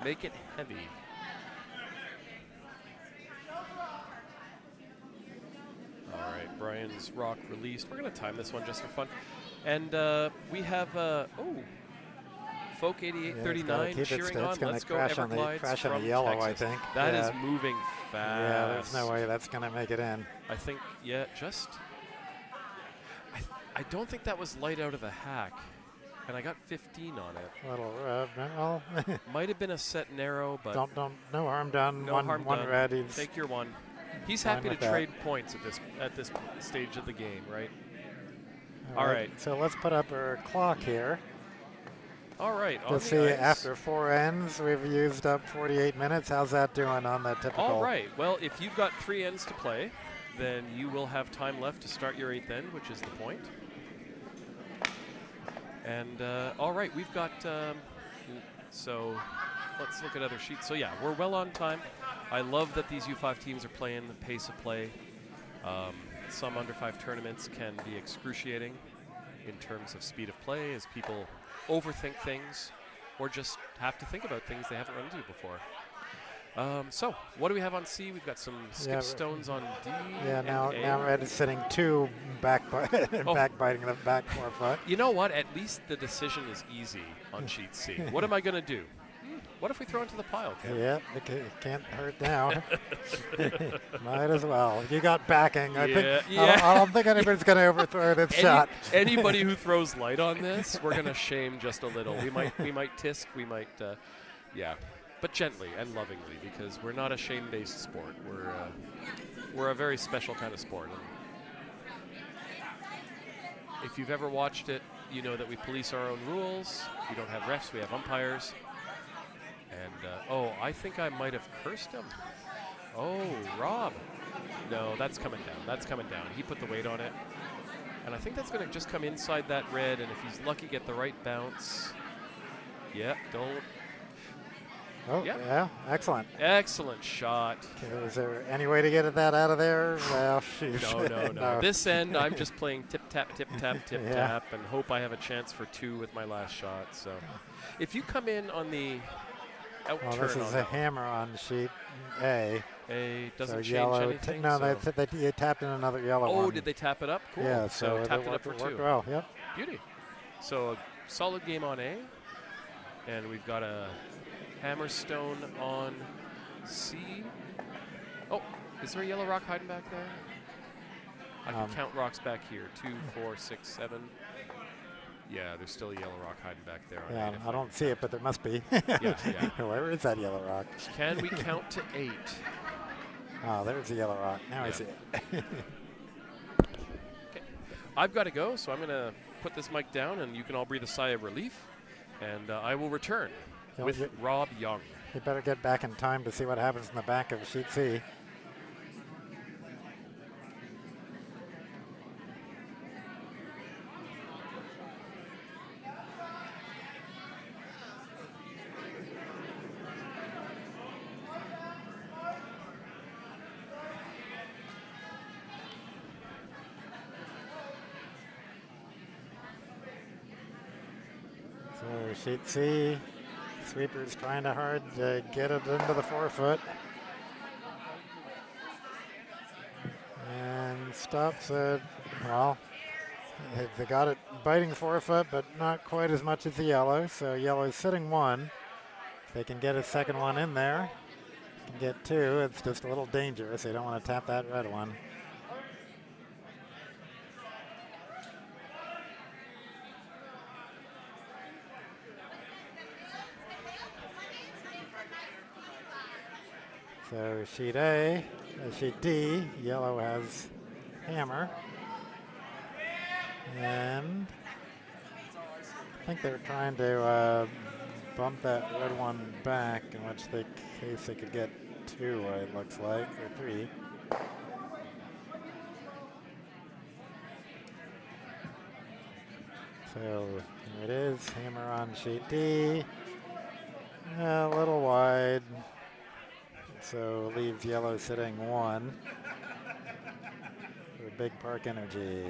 Make it heavy. All right, Brian's rock released. We're going to time this one just for fun. And we have, Folk 8839 cheering on. Let's go Everglides crash on from the yellow, Texas. I think. That is moving fast. Yeah, there's no way that's going to make it in. I think, I don't think that was light out of the hack. And I got 15 on it. A little, might have been a set narrow, but no harm done. No one harm one done. red. Take your one. He's happy to trade points at this stage of the game, right? All right. So let's put up our clock here. All right. To see after 4 ends, we've used up 48 minutes. How's that doing on the typical? All right. Well, if you've got 3 ends to play, then you will have time left to start your 8th end, which is the point. And all right, we've got, so let's look at other sheets. So yeah, we're well on time. I love that these U5 teams are playing the pace of play. Some under 5 tournaments can be excruciating in terms of speed of play as people overthink things or just have to think about things they haven't run into before. So what do we have on C? We've got some skip stones on D. Yeah, now red is sitting 2 backbiting the back 4 foot. You know what? At least the decision is easy on sheet C. What am I going to do? What if we throw into the pile, Ken? Yeah, it can't hurt now. Might as well. You got backing. I don't think anybody's going to overthrow this shot. Anybody who throws light on this, we're going to shame just a little. We might tisk. We might, but gently and lovingly, because we're not a shame-based sport. We're a very special kind of sport. And if you've ever watched it, you know that we police our own rules. We don't have refs. We have umpires. And, I think I might have cursed him. Oh, Rob. No, that's coming down. That's coming down. He put the weight on it. And I think that's going to just come inside that red, and if he's lucky, get the right bounce. Yeah, don't. Oh, yeah, excellent. Excellent shot. Okay, is there any way to get that out of there? Well, shoot. No. This end, I'm just playing tip-tap, tip-tap, tip-tap, and hope I have a chance for 2 with my last shot. So if you come in on the outturn on this is a hammer on sheet A. A doesn't change yellow anything. No, they tapped in another yellow one. Oh, did they tap it up? Cool. Yeah, so tapped it up for 2. Worked well, yep. Beauty. So a solid game on A. And we've got a hammerstone on C. Oh, is there a yellow rock hiding back there? I can count rocks back here. 2, 4, 6, 7. Yeah, there's still a yellow rock hiding back there. On Yeah, 8 I don't see it, but there must be. Yeah. Where is that yellow rock? Can we count to 8? Oh, there's the yellow rock. Now I Yeah. see it. Okay. I've got to go, so I'm going to put this mic down, and you can all breathe a sigh of relief. And I will return with Rob Young. You better get back in time to see what happens in the back of sheet C. So sheet C, sweeper's trying to hard to get it into the forefoot. And stops it, well, they got it biting forefoot, but not quite as much as the yellow. So yellow is sitting 1. If they can get a second one in there, can get 2. It's just a little dangerous. They don't want to tap that red one. So sheet A, sheet D, yellow has hammer. And I think they're trying to bump that red one back, in which case they could get 2, it looks like, or 3. So here it is, hammer on sheet D. A little wide. So leaves yellow sitting 1 for Big Park Energy.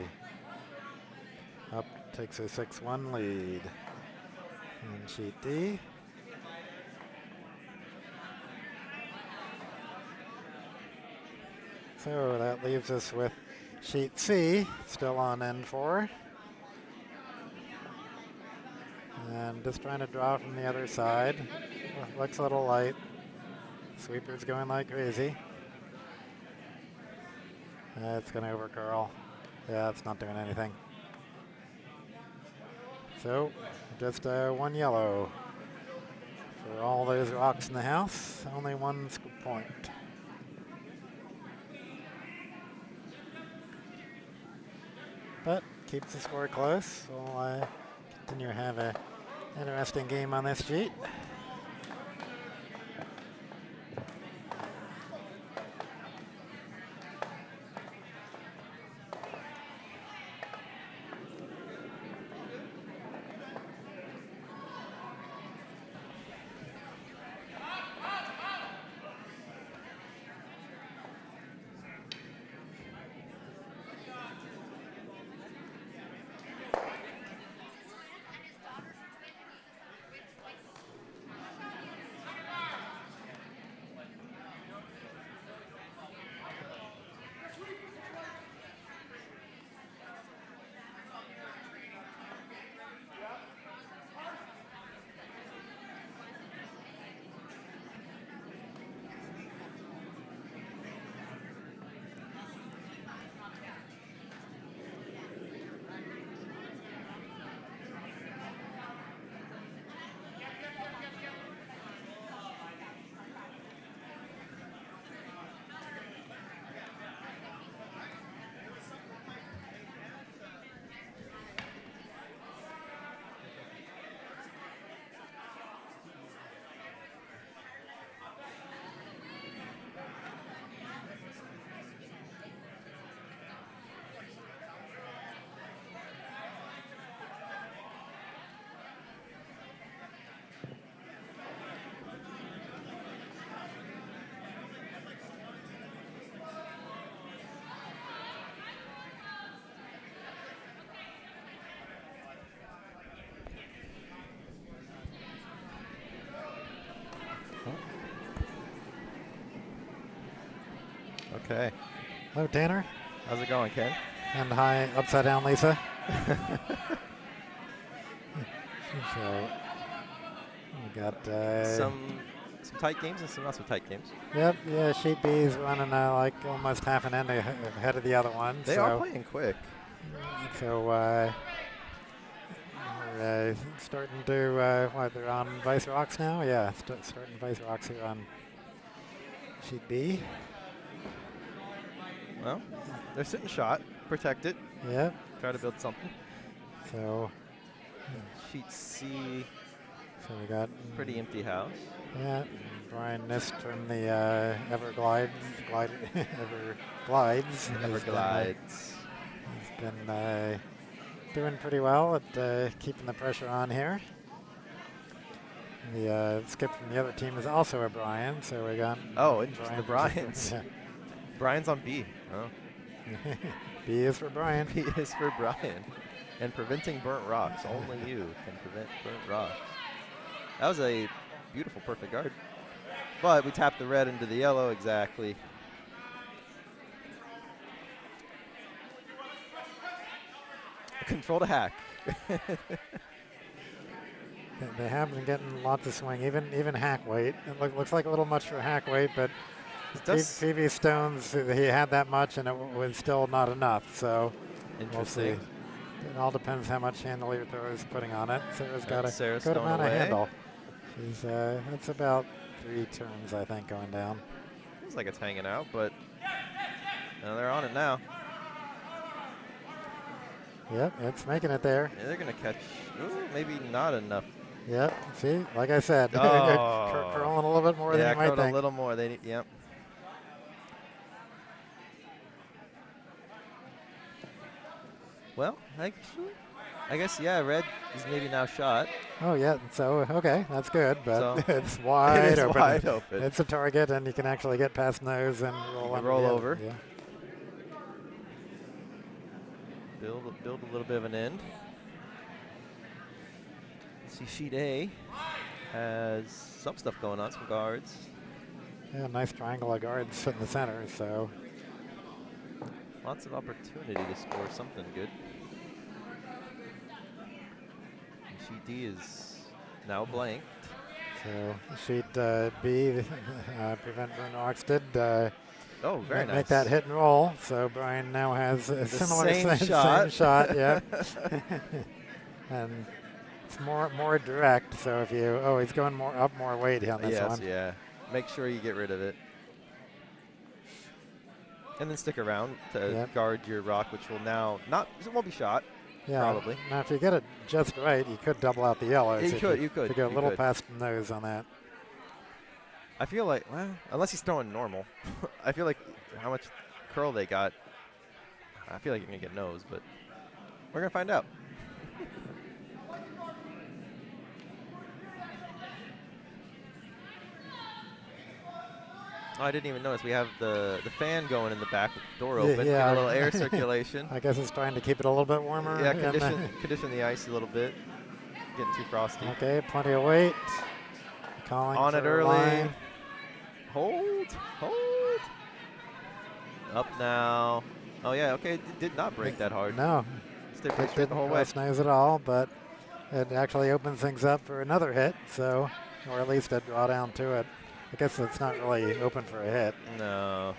Up takes a 6-1 lead in sheet D. So that leaves us with sheet C, still on N4. And just trying to draw from the other side. Looks a little light. Sweeper's going like crazy. It's going to overcurl. Yeah, it's not doing anything. So, just 1 yellow. For all those rocks in the house, only 1 point. But keeps the score close. We'll continue to have an interesting game on this sheet. Okay. Hello, Tanner. How's it going, Ken? And hi, Upside Down Lisa. So we got some tight games and some not so tight games. Yep, yeah, sheet B is running like almost half an end ahead of the other one. They are playing quick. So They're starting to, they're on Vice Rocks now? Yeah, starting Vice Rocks here on sheet B. Well, they're sitting shot, protect it, Yep. try to build something. So Sheet C, we got pretty empty house. yeah. Brian Nist from the Everglides. Everglides. Everglides. He's been doing pretty well at keeping the pressure on here. The skip from the other team is also a Brian, so we got. Oh, interesting. The Bryans. Yeah. Brian's on B. Oh. B is for Brian. B is for Brian. And preventing burnt rocks. Only you can prevent burnt rocks. That was a beautiful, perfect guard. But we tapped the red into the yellow, exactly. Control to hack. They have been getting lots of swing, even hack weight. It looks like a little much for hack weight, but PV Stones, he had that much, and it was still not enough. So interesting. We'll see. It all depends how much handle your thrower is putting on it. Sarah's got a Sarah's good amount away. of handle. She's that's about 3 turns, I think, going down. Feels like it's hanging out, but they're on it now. Yep, it's making it there. Yeah, they're gonna catch. Ooh, maybe not enough. Yep. See, like I said, Oh. curling a little bit more than you might curled think. a little more. They need, yep. Well, I guess yeah. Red is maybe now shot. Oh yeah. So okay, that's good, but So it's wide it is open. wide open. It's a target, and you can actually get past nose and roll under roll the end. over. Yeah. Build a little bit of an end. See, sheet A has some stuff going on, some guards. Yeah, nice triangle of guards in the center. So Lots of opportunity to score something good. And sheet D is now blanked. So sheet B, prevent burn rocks did. Oh, very nice. Make that hit and roll. So Brian now has a similar same shot. Same shot, yeah. And it's more direct. So if you he's going more weight on this one. Yeah. Make sure you get rid of it. And then stick around to guard your rock, which will now it won't be shot. Yeah, probably. Now if you get it just right, you could double out the yellow. You could. If you go a little past the nose on that. I feel like, well, unless he's throwing normal, I feel like how much curl they got, I feel like you're going to get nose, but we're going to find out. Oh, I didn't even notice. We have the fan going in the back with the door open. Yeah. A little air circulation. I guess it's trying to keep it a little bit warmer. Yeah, condition the ice a little bit. Getting too frosty. Okay, plenty of weight. Calling on for it early. Line. Hold. Up now. Oh yeah, okay. It did not break that hard. No, Stayed it didn't the whole way. cross nose at all, but it actually opens things up for another hit. So, or at least a draw down to it. I guess it's not really open for a hit. No.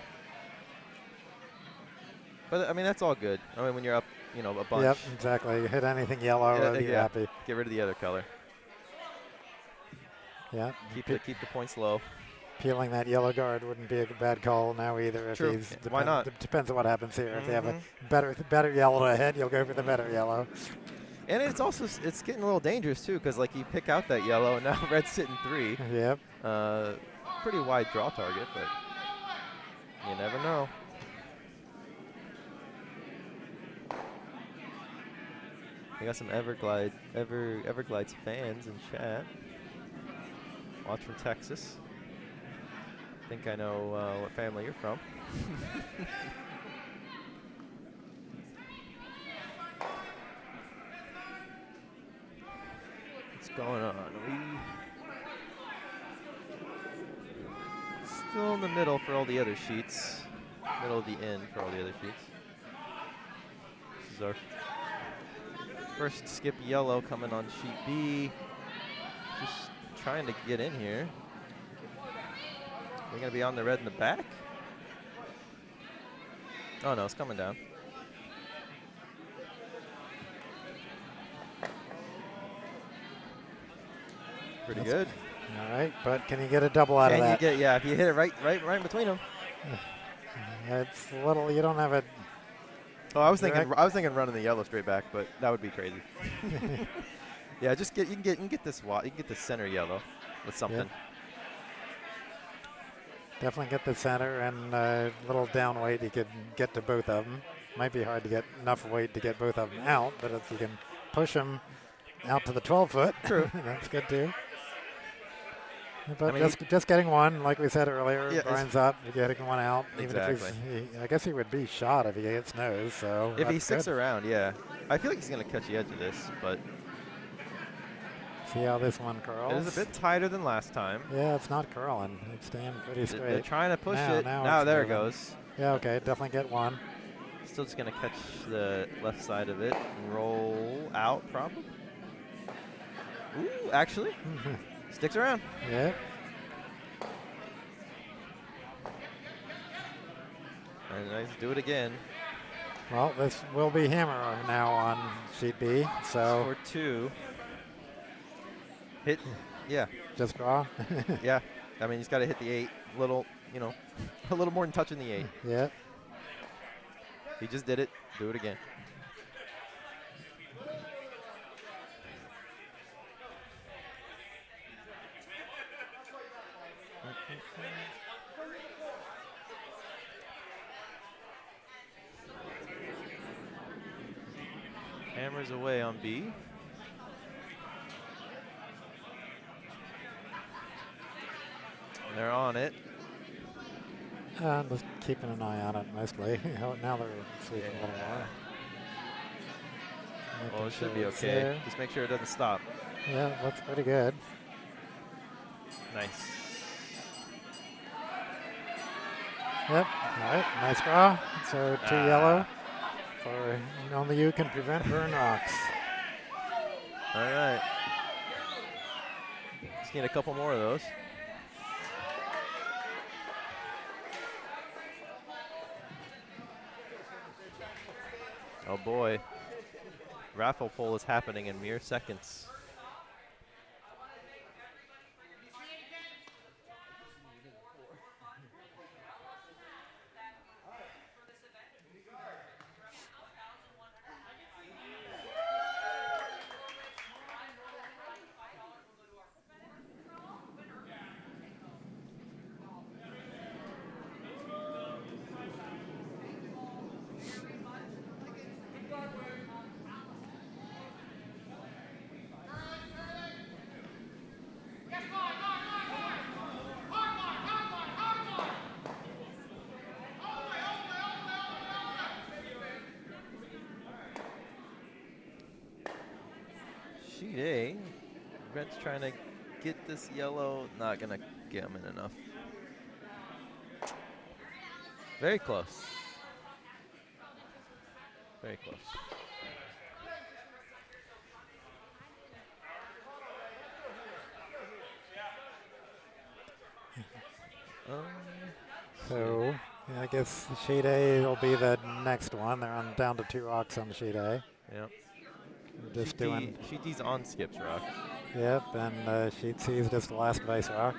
But I mean, that's all good. I mean, when you're up, a bunch. Yep, exactly. You hit anything yellow, I'd be happy. Get rid of the other color. Yeah. Keep the points low. Peeling that yellow guard wouldn't be a bad call now either. If True. Why not? Depends on what happens here. If they have a better yellow to hit, you'll go for the better yellow. And it's getting a little dangerous too, because like you pick out that yellow, and now red's sitting 3. Yep. Pretty wide draw target, but you never know. We got some Everglides fans in chat. Watch from Texas. Think I know what family you're from. What's going on? Still in the middle for all the other sheets. Middle of the end for all the other sheets. This is our first skip yellow coming on sheet B. Just trying to get in here. We're going to be on the red in the back. Oh no, it's coming down. Pretty good. All right, but can you get a double out of that? Yeah, if you hit it right in between them. It's a little. You don't have it. Oh, I was thinking running the yellow straight back, but that would be crazy. Yeah, you can get this center yellow with something. Yep. Definitely get the center and a little down weight. You could get to both of them. Might be hard to get enough weight to get both of them out, but if you can push them out to the 12-foot, true, that's good too. But I mean, just getting one, like we said earlier, yeah, Brian's up, getting one out. Exactly. Even if I guess he would be shot if he hits nose. So if he sticks around, yeah. I feel like he's going to catch the edge of this, but see how this one curls. it is a bit tighter than last time. Yeah, it's not curling. It's staying pretty straight. They're trying to push it. Now There it moving. goes. Yeah, okay, definitely get one. Still just going to catch the left side of it and roll out, probably. Ooh, actually, sticks around. Yeah. And nice, do it again. Well, this will be hammer now on sheet B. So For 2. Hit, yeah, just draw. yeah. I mean, he's got to hit the 8. Little, a little more than touching the 8. Yeah. He just did it. Do it again. Hammers away on B. And they're on it. Just keeping an eye on it mostly. Now they're sweeping a little more. Well, it should be Making sure it's okay. there. Just make sure it doesn't stop. Yeah, looks pretty good. Nice. Yep. All right. Nice draw. So 2 yellow. For only you can prevent burn rocks. All right. Just need a couple more of those. Oh boy. Raffle pull is happening in mere seconds. Sheet A. Brent's trying to get this yellow. Not going to get him in enough. Very close. Very close. So yeah, I guess sheet A will be the next one. They're on down to 2 rocks on sheet A. Yep. Just doing. Sheet D's on skips rock. Yep, and sheet C is just the last vice rock.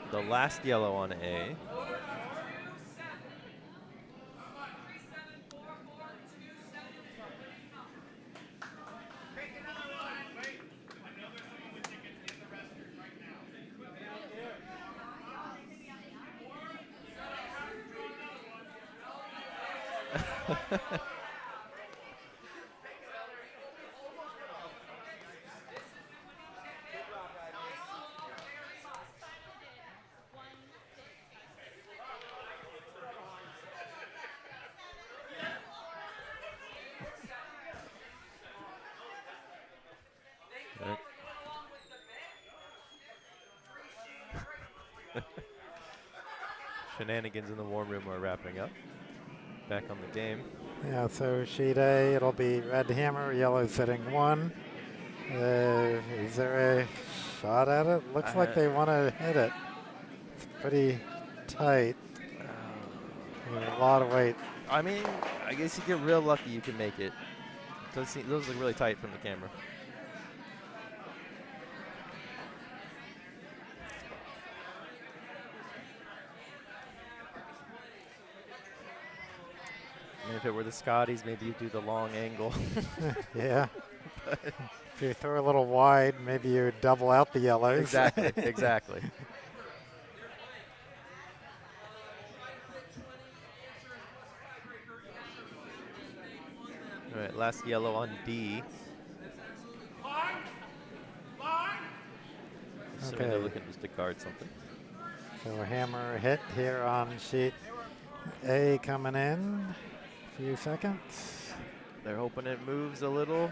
The last yellow on A. Shenanigans in the warm room are wrapping up. Back on the game. Yeah, so sheet A, it'll be red hammer, yellow sitting 1. Is there a shot at it? Looks like they want to hit it. It's pretty tight. A lot of weight. I mean, I guess you get real lucky you can make it. Those look really tight from the camera. And if it were the Scotties, maybe you do the long angle. Yeah. If you throw a little wide, maybe you double out the yellows. Exactly, exactly. All right, last yellow on D. Assuming they're looking just to guard something. So a hammer hit here on sheet A coming in. A few seconds. They're hoping it moves a little.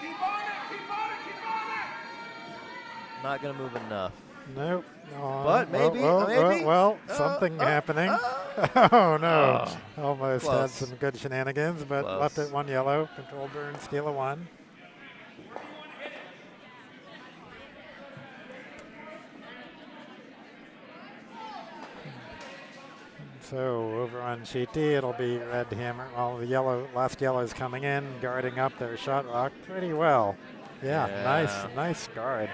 Keep on it, keep on it, keep on it! Not gonna move enough. Nope. But maybe, maybe. Well, something happening. Oh no! Oh. Almost had Close. some good shenanigans, but Close. left it 1 yellow. Control burn, steal a 1. So over on sheet D, it'll be red hammer. All the last yellow is coming in, guarding up their shot rock pretty well. Yeah. Nice guard.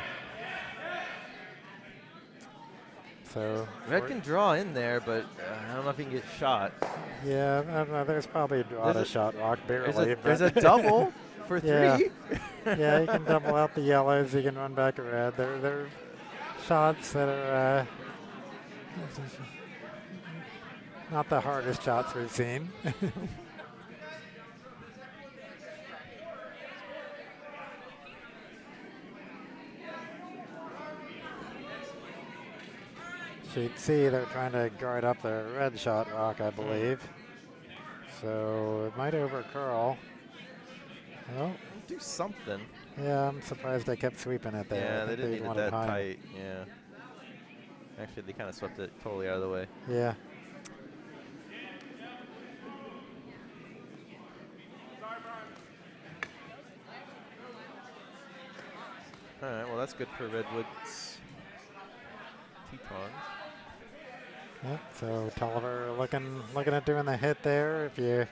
So Red can draw in there, but I don't know if he can get shot. yeah, I don't know, there's probably a draw to shot rock barely. There's a double for Yeah. 3. Yeah, you can double out the yellows. You can run back a red. They're shots that are not the hardest shots we've seen. Sheet C, they're trying to guard up their red shot rock, I believe. So it might overcurl. Well, Do something. yeah, I'm surprised they kept sweeping it there. Yeah, I they think didn't need it wanted that higher. tight. Yeah. Actually, they kind of swept it totally out of the way. Yeah. All right, well, that's good for Redwood's Tetons. Yep. So Tolliver looking at doing the hit there. If you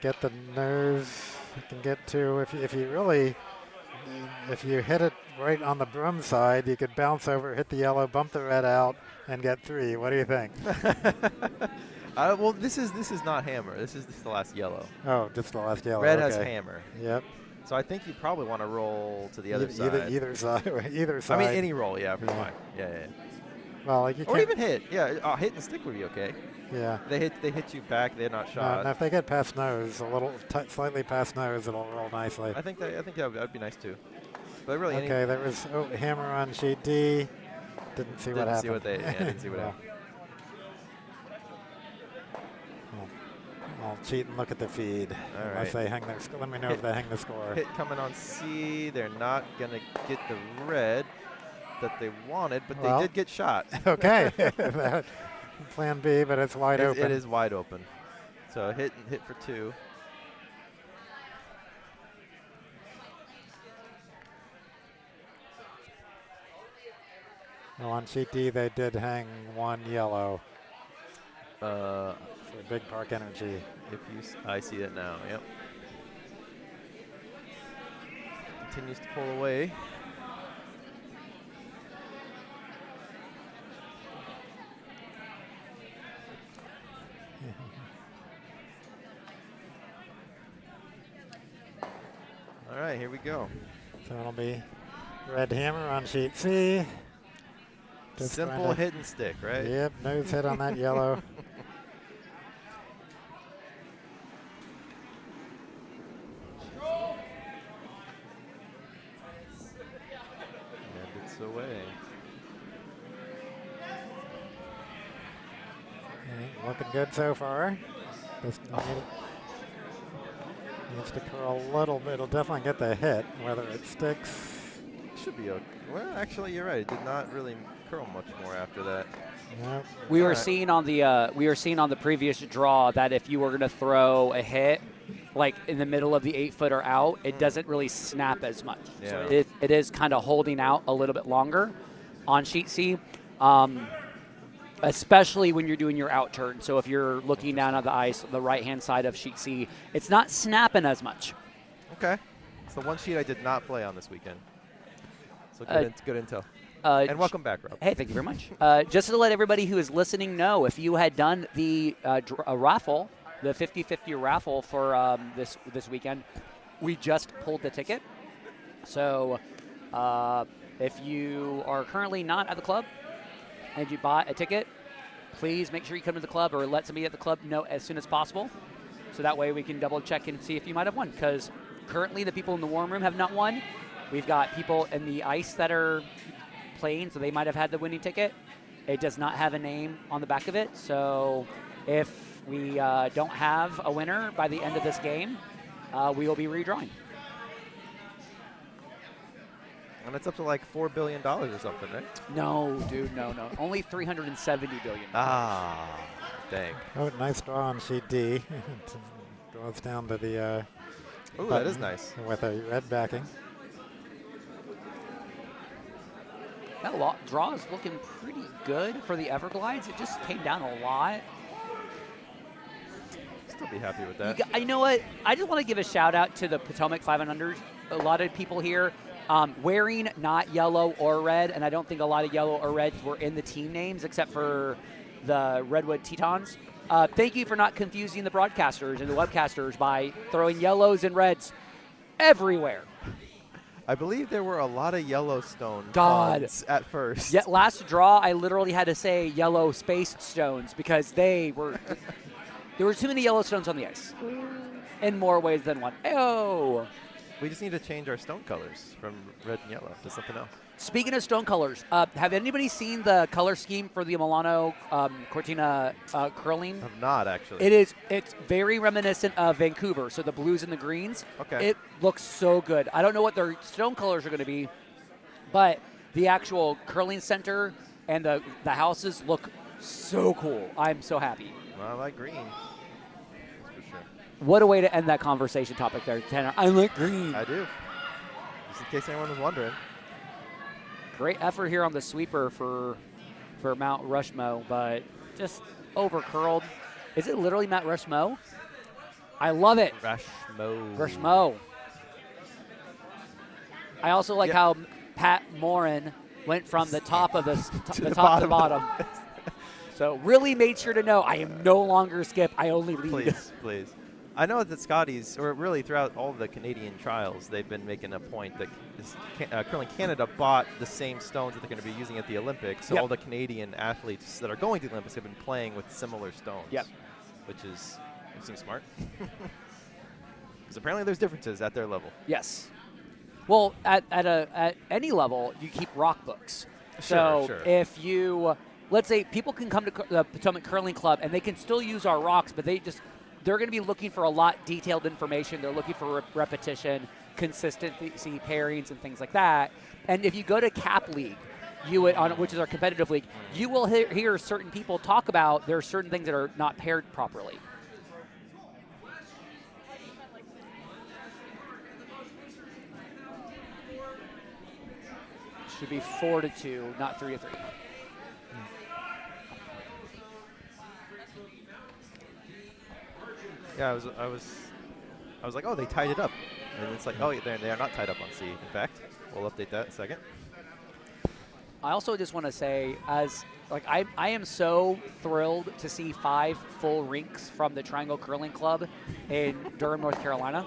get the nose, you can get to. If you hit it right on the broom side, you could bounce over, hit the yellow, bump the red out, and get 3. What do you think? Well, this is not hammer. This is the last yellow. Oh, just the last yellow. Red has okay. hammer. Yep. So I think you probably want to roll to the other side. Either side. Either side. I mean, any roll, yeah, pretty Yeah. much. Yeah. Well, like you Or can't. even hit. Yeah, hit and stick would be okay. Yeah. They hit you back. They're not No, shot. and if they get past nose, a little slightly past nose, it'll roll nicely. I think that'd be nice too. But really, Okay, there was hammer on sheet D. Didn't see what happened. Didn't see what happened. I'll cheat and look at the feed. All Unless right. they hang their let me know if they hang the score. Hit coming on C. They're not gonna get the red that they wanted, but Well. they did get shot. Okay. Plan B, but it's wide open. It is wide open. So hit for 2. Well, on sheet D, they did hang 1 yellow. Uh, For Big Park Energy. I see that now. Yep. Continues to pull away. All right, here we go. So it'll be red hammer on sheet C. Just Simple trying to- hit and stick, right? Yep, nose hit on that yellow. And it's away. Looking good so far. Just needs to curl a little bit. It'll definitely get the hit, whether it sticks. Should be okay. Well, actually, you're right. It did not really curl much more after that. Yep. We were Alright. seeing on the previous draw that if you were going to throw a hit, like in the middle of the 8-footer out, it doesn't really snap as much. So Yeah. it is kind of holding out a little bit longer on sheet C, especially when you're doing your out turn. So if you're looking down on the ice, the right-hand side of sheet C, it's not snapping as much. Okay. It's the one sheet I did not play on this weekend. So good intel. And welcome back, Rob. Hey, thank you very much. Just to let everybody who is listening know, if you had done the raffle, the 50-50 raffle for this weekend, we just pulled the ticket. So if you are currently not at the club and you bought a ticket, please make sure you come to the club or let somebody at the club know as soon as possible. So that way we can double check and see if you might have won. Because currently the people in the warm room have not won. We've got people in the ice that are playing, so they might have had the winning ticket. It does not have a name on the back of it. So if we don't have a winner by the end of this game, we will be redrawing. And it's up to like $4 billion or something, right? No, dude, no. Only $370 billion. Ah, dang. Oh, nice draw on sheet D. It goes down to the Ooh, that is button nice. with a red backing. That draw is looking pretty good for the Everglides. It just came down a lot. Still be happy with that. You know what? I just want to give a shout out to the Potomac 500. A lot of people here wearing not yellow or red, and I don't think a lot of yellow or reds were in the team names except for the Redwood Tetons. Thank you for not confusing the broadcasters and the webcasters by throwing yellows and reds everywhere. I believe there were a lot of Yellowstone God. funds at first. Yeah, last draw, I literally had to say yellow space stones because they were there were too many Yellowstones on the ice in more ways than one. Ayo! We just need to change our stone colors from red and yellow to something else. Speaking of stone colors, have anybody seen the color scheme for the Milano Cortina curling? I'm not, actually. It's very reminiscent of Vancouver, so the blues and the greens. Okay. It looks so good. I don't know what their stone colors are going to be, but the actual curling center and the houses look so cool. I'm so happy. Well, I like green. That's for sure. What a way to end that conversation topic there, Tanner. I like green. I do. Just in case anyone was wondering. Great effort here on the sweeper for Mount Rushmo, but just over curled. Is it literally Mount Rushmo? I love it. Rushmo. I also like how Pat Morin went from the top of the top to bottom. So really made sure to know I am no longer Skip. I only lead. Please. I know that Scotties, or really throughout all the Canadian trials, they've been making a point that Curling Canada bought the same stones that they're going to be using at the Olympics. So all the Canadian athletes that are going to the Olympics have been playing with similar stones. Yep. Which seems smart. Because apparently there's differences at their level. Yes. Well, at any level, you keep rock books. So Sure. if you, let's say people can come to the Potomac Curling Club and they can still use our rocks, but they're going to be looking for a lot detailed information. They're looking for repetition, consistency, pairings, and things like that. And if you go to Cap League, which is our competitive league, you will hear certain people talk about there are certain things that are not paired properly. Should be 4-2, not 3-3. Yeah, I was like, oh, they tied it up. And it's like, oh, they are not tied up on C. In fact, we'll update that in a second. I also just want to say, I am so thrilled to see 5 full rinks from the Triangle Curling Club in Durham, North Carolina.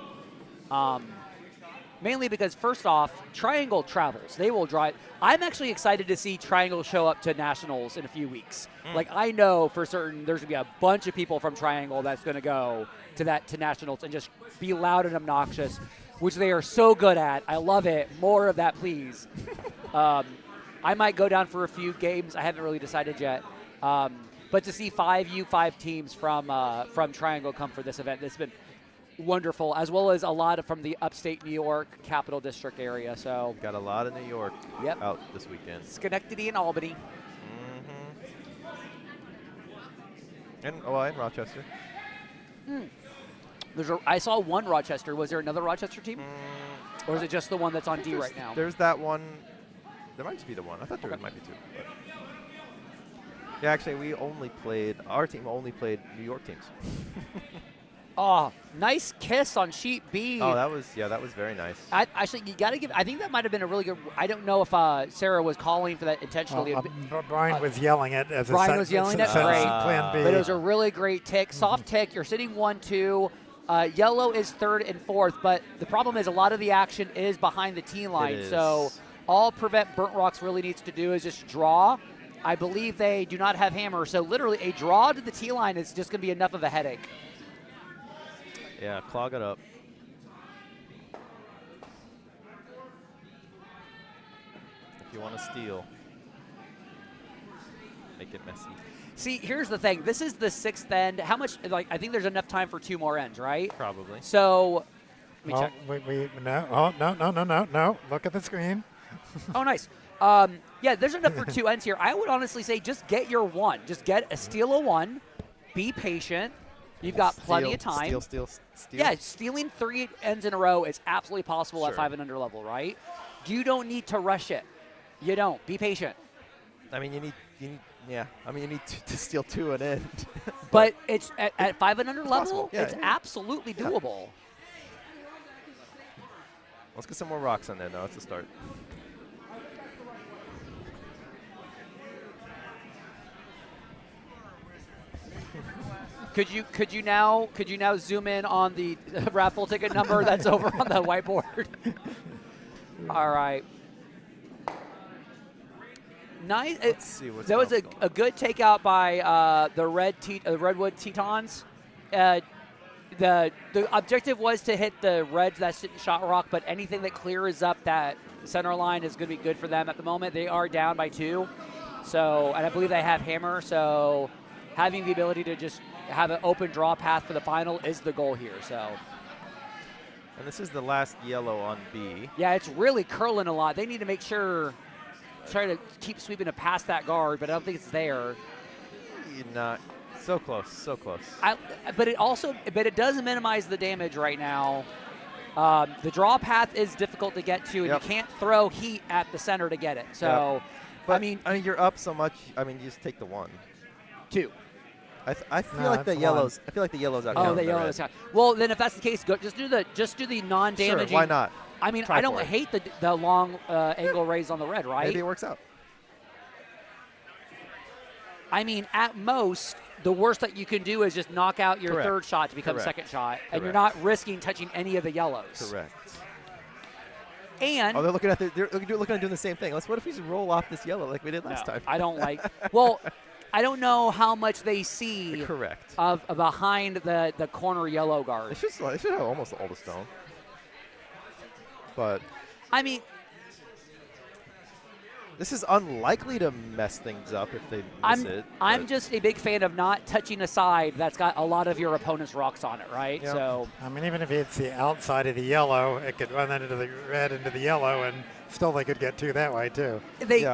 Mainly because, first off, Triangle travels. They will drive. I'm actually excited to see Triangle show up to Nationals in a few weeks. Like, I know for certain there's going to be a bunch of people from Triangle that's going to go to Nationals and just be loud and obnoxious, which they are so good at. I love it. More of that, please. I might go down for a few games. I haven't really decided yet. But to see 5 U5 teams from Triangle come for this event, it's been wonderful, as well as a lot from the upstate New York Capital District area. So got a lot of New York out this weekend. Schenectady and Albany. And Rochester. I saw one Rochester. Was there another Rochester team? Or is it just the one that's on D right now? There's that one. There might just be the one. I thought there might be two. But. Yeah, actually, our team only played New York teams. Oh, nice kiss on sheet B. Oh, that was very nice. Actually, you got to give. I think that might have been a really good. I don't know if Sarah was calling for that intentionally. Brian was yelling it as Brian was yelling it. Great. Plan B. But it was a really great tick. Soft tick. You're sitting 1-2. Yellow is third and fourth, but the problem is a lot of the action is behind the tee line. So all Prevent Burnt Rocks really needs to do is just draw. I believe they do not have hammer, so literally a draw to the tee line is just going to be enough of a headache. Yeah, clog it up. If you want to steal, make it messy. See, here's the thing. This is the sixth end. How much, I think there's enough time for 2 more ends, right? Probably. So, let me check. No. Look at the screen. Oh, nice. Yeah, there's enough for 2 ends here. I would honestly say just get your 1. Just get a steal of 1. Be patient. You've got plenty of time. Steal. Yeah, stealing 3 ends in a row is absolutely possible at Sure. 5 and under level, right? You don't need to rush it. You don't. Be patient. I mean, you need to steal 2 and end. But it's at 5 and under level, possible. Yeah, it's absolutely doable. Let's get some more rocks on there, though. It's a start. Could you now zoom in on the raffle ticket number that's over on the whiteboard? All right. Nice. Let's see what's that was a good takeout by the Redwood Tetons. The objective was to hit the reds that sit in shot rock, but anything that clears up that center line is going to be good for them at the moment. They are down by 2, so and I believe they have hammer. So having the ability to just have an open draw path for the final is the goal here. So. And this is the last yellow on B. Yeah, it's really curling a lot. They need to make sure, try to keep sweeping it past that guard, but I don't think it's there. Not so close, so close. But it does minimize the damage right now. The draw path is difficult to get to, and you can't throw heat at the center to get it. So, but, I mean, you're up so much. I mean, you just take the 1. 2. I feel like the yellows. I feel like the yellows out. Oh, the yellows out. Well, then if that's the case, just do the non-damaging. Sure, why not? I mean, Try I don't for it. hate the long angle raise on the red, right? Maybe it works out. I mean, at most, the worst that you can do is just knock out your Correct. third shot to become Correct. second shot, and you're Correct. not risking touching any of the yellows. Correct. And they're looking at doing the same thing. What if we just roll off this yellow like we did last time? I don't like. Well, I don't know how much they see. Correct. Of behind the corner yellow guard. They should have almost all the stone. But I mean, this is unlikely to mess things up if they miss it. I'm just a big fan of not touching a side that's got a lot of your opponent's rocks on it, right? Yep. So I mean, even if it's the outside of the yellow, it could run into the red, into the yellow, and still they could get 2 that way too. They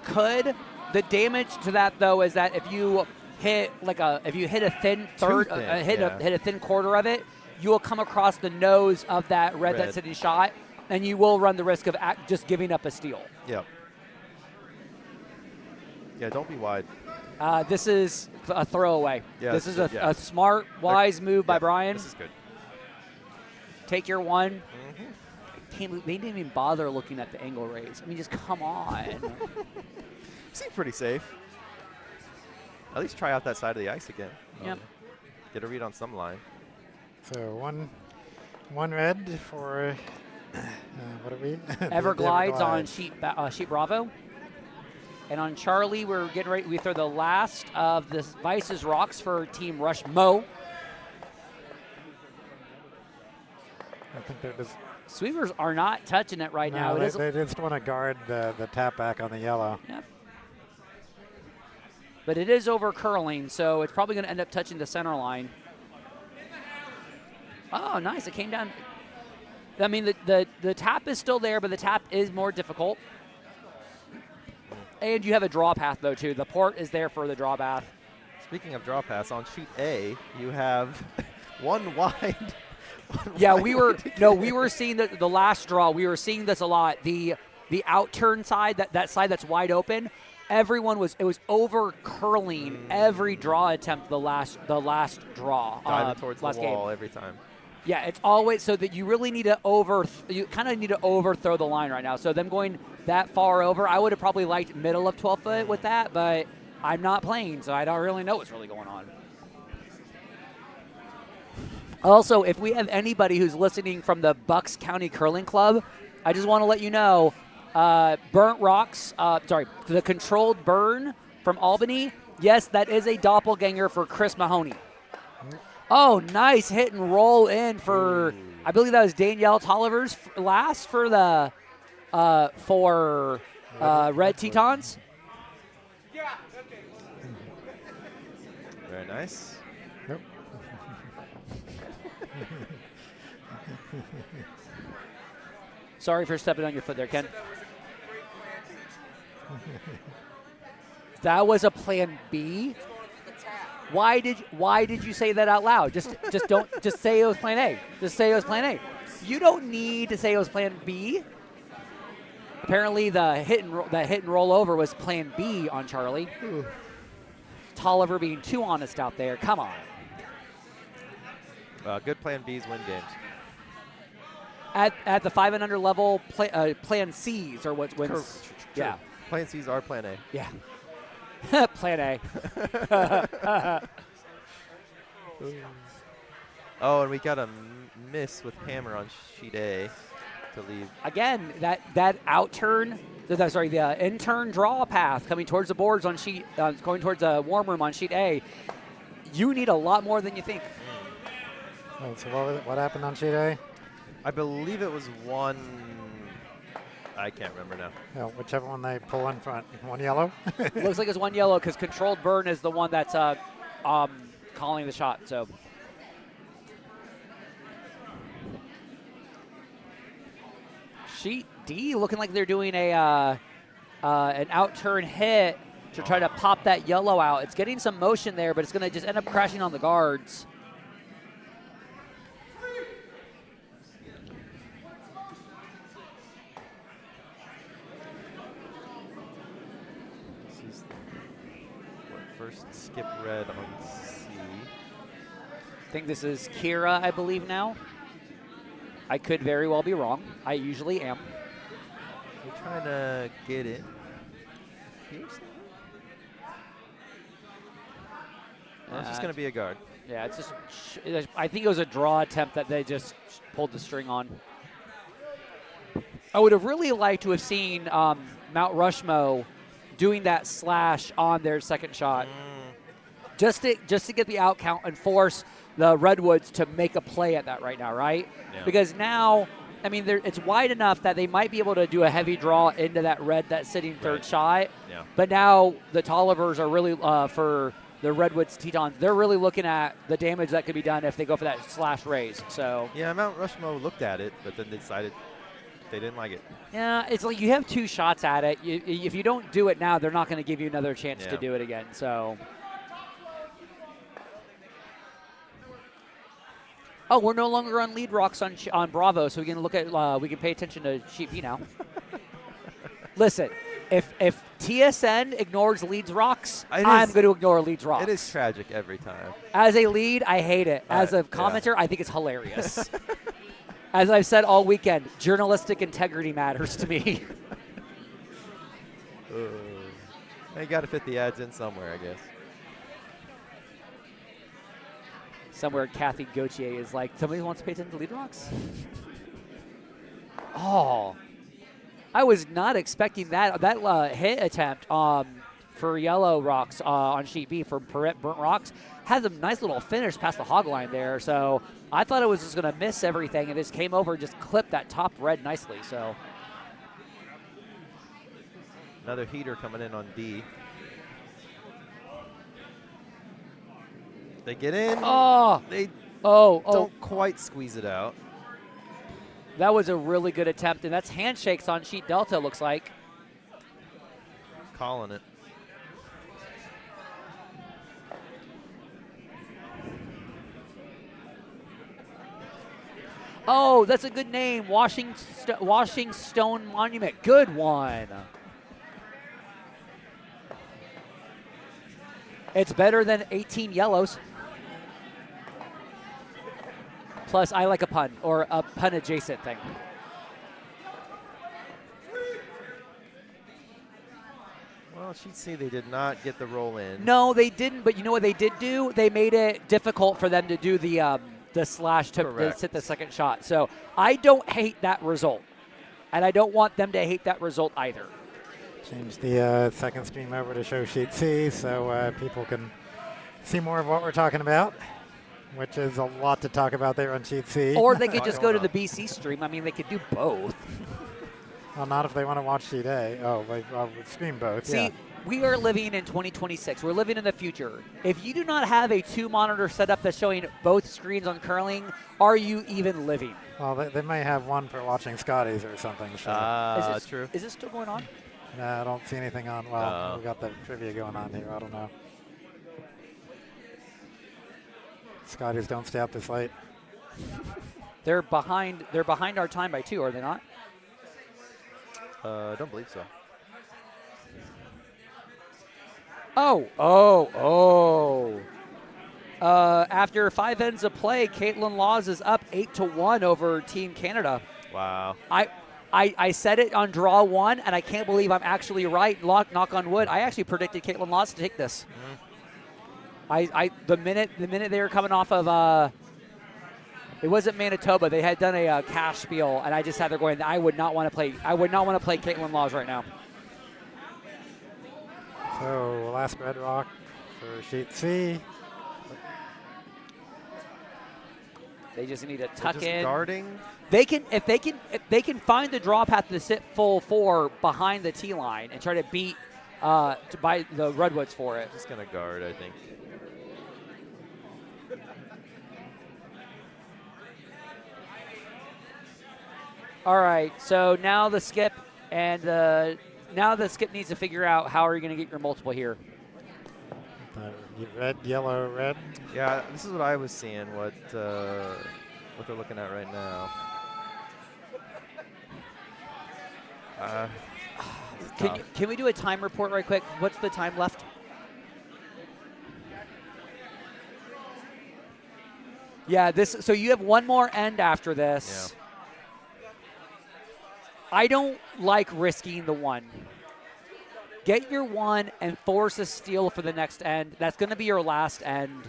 could. The damage to that though is that if you hit a thin third, hit a thin quarter of it, you will come across the nose of that red that's sitting shot, and you will run the risk of just giving up a steal. Yep. Yeah, don't be wide. This is a throwaway. Yeah, this is a smart, wise move by Brian. This is good. Take your 1. They didn't even bother looking at the angle raise. I mean, just come on. Seems pretty safe. At least try out that side of the ice again. Yep. Get a read on some line. So one red for what are we? Everglides on sheet Bravo. And on Charlie, we're getting ready. We throw the last of the Vice's rocks for Team Rush Mo. I think they're just. Sweepers are not touching it right now. They just want to guard the tap back on the yellow. Yep. But it is over curling, so it's probably going to end up touching the center line. Oh, nice. It came down. I mean, the tap is still there, but the tap is more difficult. And you have a draw path, though, too. The port is there for the draw path. Speaking of draw pass, on sheet A, you have one wide. Yeah, we were seeing the last draw. We were seeing this a lot. The outturn side, that side that's wide open. Everyone was over curling every draw attempt. The last draw. Diving towards the last wall game. every time. Yeah, it's always so that you really need to you kind of need to overthrow the line right now. So them going that far over, I would have probably liked middle of 12 foot with that, but I'm not playing, so I don't really know what's really going on. Also, if we have anybody who's listening from the Bucks County Curling Club, I just want to let you know, Burnt Rocks, the Controlled Burn from Albany, yes, that is a doppelganger for Chris Mahoney. Oh, nice hit and roll in for, I believe that was Danielle Tolliver's last for the Red Tetons. Very nice. Yep. Sorry for stepping on your foot there, Ken. That was a plan B. Why did you say that out loud? Just say it was plan A. Just say it was plan A. You don't need to say it was plan B. Apparently the hit and roll over was plan B on Charlie. Ooh. Tolliver being too honest out there. Come on. Good plan Bs win games. At the 5 and under level, plan Cs are what wins. True. Yeah. Plan Cs are plan A. Yeah. Plan A. Oh, and we got a miss with hammer on sheet A to leave. Again, that outturn, the in-turn draw path coming towards the boards on sheet, going towards the warm room on sheet A. You need a lot more than you think. Oh, so what happened on sheet A? I believe it was one. I can't remember now. Yeah, whichever one they pull in front. One yellow? Looks like it's one yellow because Controlled Burn is the one that's calling the shot. So sheet D looking like they're doing an outturn hit to try to pop that yellow out. It's getting some motion there, but it's going to just end up crashing on the guards. First skip red on C. I think this is Kira, I believe now. I could very well be wrong. I usually am. We're trying to get it. Well, it's just going to be a guard. Yeah, it's just. I think it was a draw attempt that they just pulled the string on. I would have really liked to have seen Mount Rushmore doing that slash on their second shot, just to get the out count and force the Redwoods to make a play at that right now, right? Yeah. Because now, I mean, it's wide enough that they might be able to do a heavy draw into that red that's sitting third shot. Yeah. But now the Tollivers are really for the Redwoods Tetons. They're really looking at the damage that could be done if they go for that slash raise. So yeah, Mount Rushmore looked at it, but then they decided they didn't like it. yeah, it's like you have two shots at it. If you don't do it now, they're not going to give you another chance to do it again. So, oh, we're no longer on lead rocks on Bravo, so we can look at we can pay attention to sheet B now. Listen, if TSN ignores leads rocks, I'm going to ignore leads rocks. It is tragic every time. As a lead, I hate it. As a commenter, I think it's hilarious. As I've said all weekend, journalistic integrity matters to me. You got to fit the ads in somewhere, I guess. Somewhere Kathy Gauthier is like, somebody wants to pay attention to lead rocks? Oh. I was not expecting that. That hit attempt for yellow rocks on sheet B for Burnt Rocks had a nice little finish past the hog line there. So I thought it was just going to miss everything, and just came over and just clipped that top red nicely. So another heater coming in on D. They get in. Oh, they don't quite squeeze it out. That was a really good attempt, and that's handshakes on sheet Delta, looks like. Calling it. Oh, that's a good name. Washing Stone Monument. Good one. It's better than 18 yellows. Plus, I like a pun, or a pun adjacent thing. Well, she'd say they did not get the roll in. No, they didn't. But you know what they did do? They made it difficult for them to do the slash to hit the second shot. So I don't hate that result, and I don't want them to hate that result either. Change the second stream over to show sheet C so people can see more of what we're talking about, which is a lot to talk about there on sheet C. Or they could just go to the BC stream. I mean, they could do both. Well, not if they want to watch sheet A. Oh, I'll stream both. See, we are living in 2026. We're living in the future. If you do not have a 2-monitor setup that's showing both screens on curling, are you even living? Well, they may have one for watching Scotties or something. So. True. Is this still going on? No, I don't see anything on. Well, we got the trivia going on here. I don't know. Scotties don't stay up this late. They're behind our time by 2, are they not? I don't believe so. After 5 ends of play, Caitlin Laws is up 8-1 over Team Canada. Wow. I said it on draw 1, and I can't believe I'm actually right. Knock on wood. I actually predicted Caitlin Laws to take this. The minute they were coming off of it wasn't Manitoba. They had done a cash spiel, and I just had her going. I would not want to play Caitlin Laws right now. So last red rock for sheet C. They just need to tuck in. Guarding. If they can find the draw path to sit full 4 behind the T line and try to beat to buy the Redwoods for it. Just gonna guard, I think. All right, so now the skip needs to figure out how are you going to get your multiple here. Red, yellow, red. Yeah, this is what I was seeing. What they're looking at right now. Can we do a time report right quick? What's the time left? Yeah, so you have one more end after this. Yeah. I don't like risking the 1. Get your 1 and force a steal for the next end. That's going to be your last end.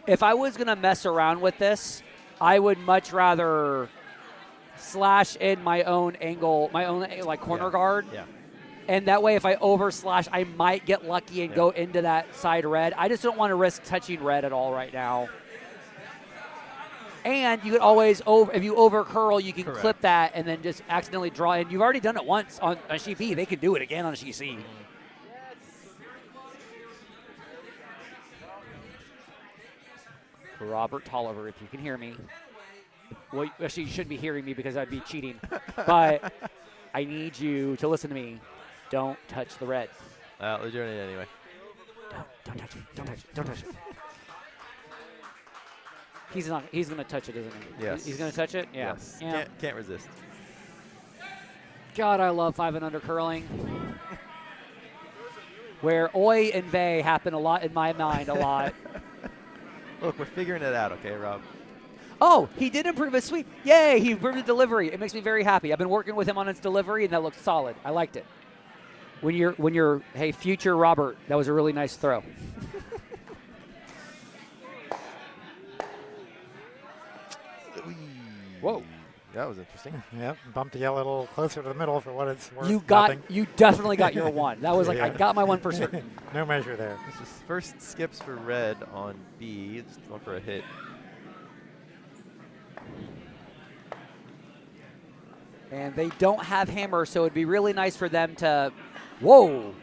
If I was going to mess around with this, I would much rather slash in my own angle, my own like corner guard. Yeah. And that way, if I over slash, I might get lucky and go into that side red. I just don't want to risk touching red at all right now. And you could always, if you over curl, you can clip that and then just accidentally draw in. You've already done it once on sheet B. They can do it again on sheet C. Robert Tolliver, if you can hear me. Well, actually, you shouldn't be hearing me because I'd be cheating. But I need you to listen to me. Don't touch the red. They're doing it anyway. Don't touch it. Don't touch it. Don't touch it. He's going to touch it, isn't he? Yes. He's going to touch it? Yeah. Yes. Yeah. Can't resist. God, I love 5 and under curling. Where oi and vey happen a lot in my mind, a lot. Look, we're figuring it out, okay, Rob? Oh, he did improve his sweep. Yay, he improved his delivery. It makes me very happy. I've been working with him on his delivery, and that looked solid. I liked it. When you're, hey, future Robert, that was a really nice throw. Whoa. That was interesting. Yep, bumped the yellow a little closer to the middle for what it's worth. You definitely got your 1. That was like, I got my 1 for certain. No measure there. This is first skips for red on B. Just going for a hit. And they don't have hammer, so it'd be really nice for them to, whoa.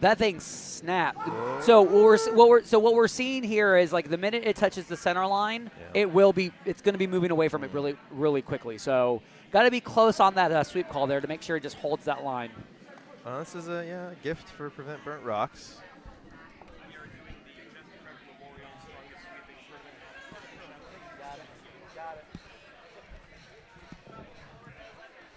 That thing snapped. So what we're seeing here is like the minute it touches the center line, it's going to be moving away from it really quickly. So got to be close on that sweep call there to make sure it just holds that line. This is a gift for Prevent Burnt Rocks.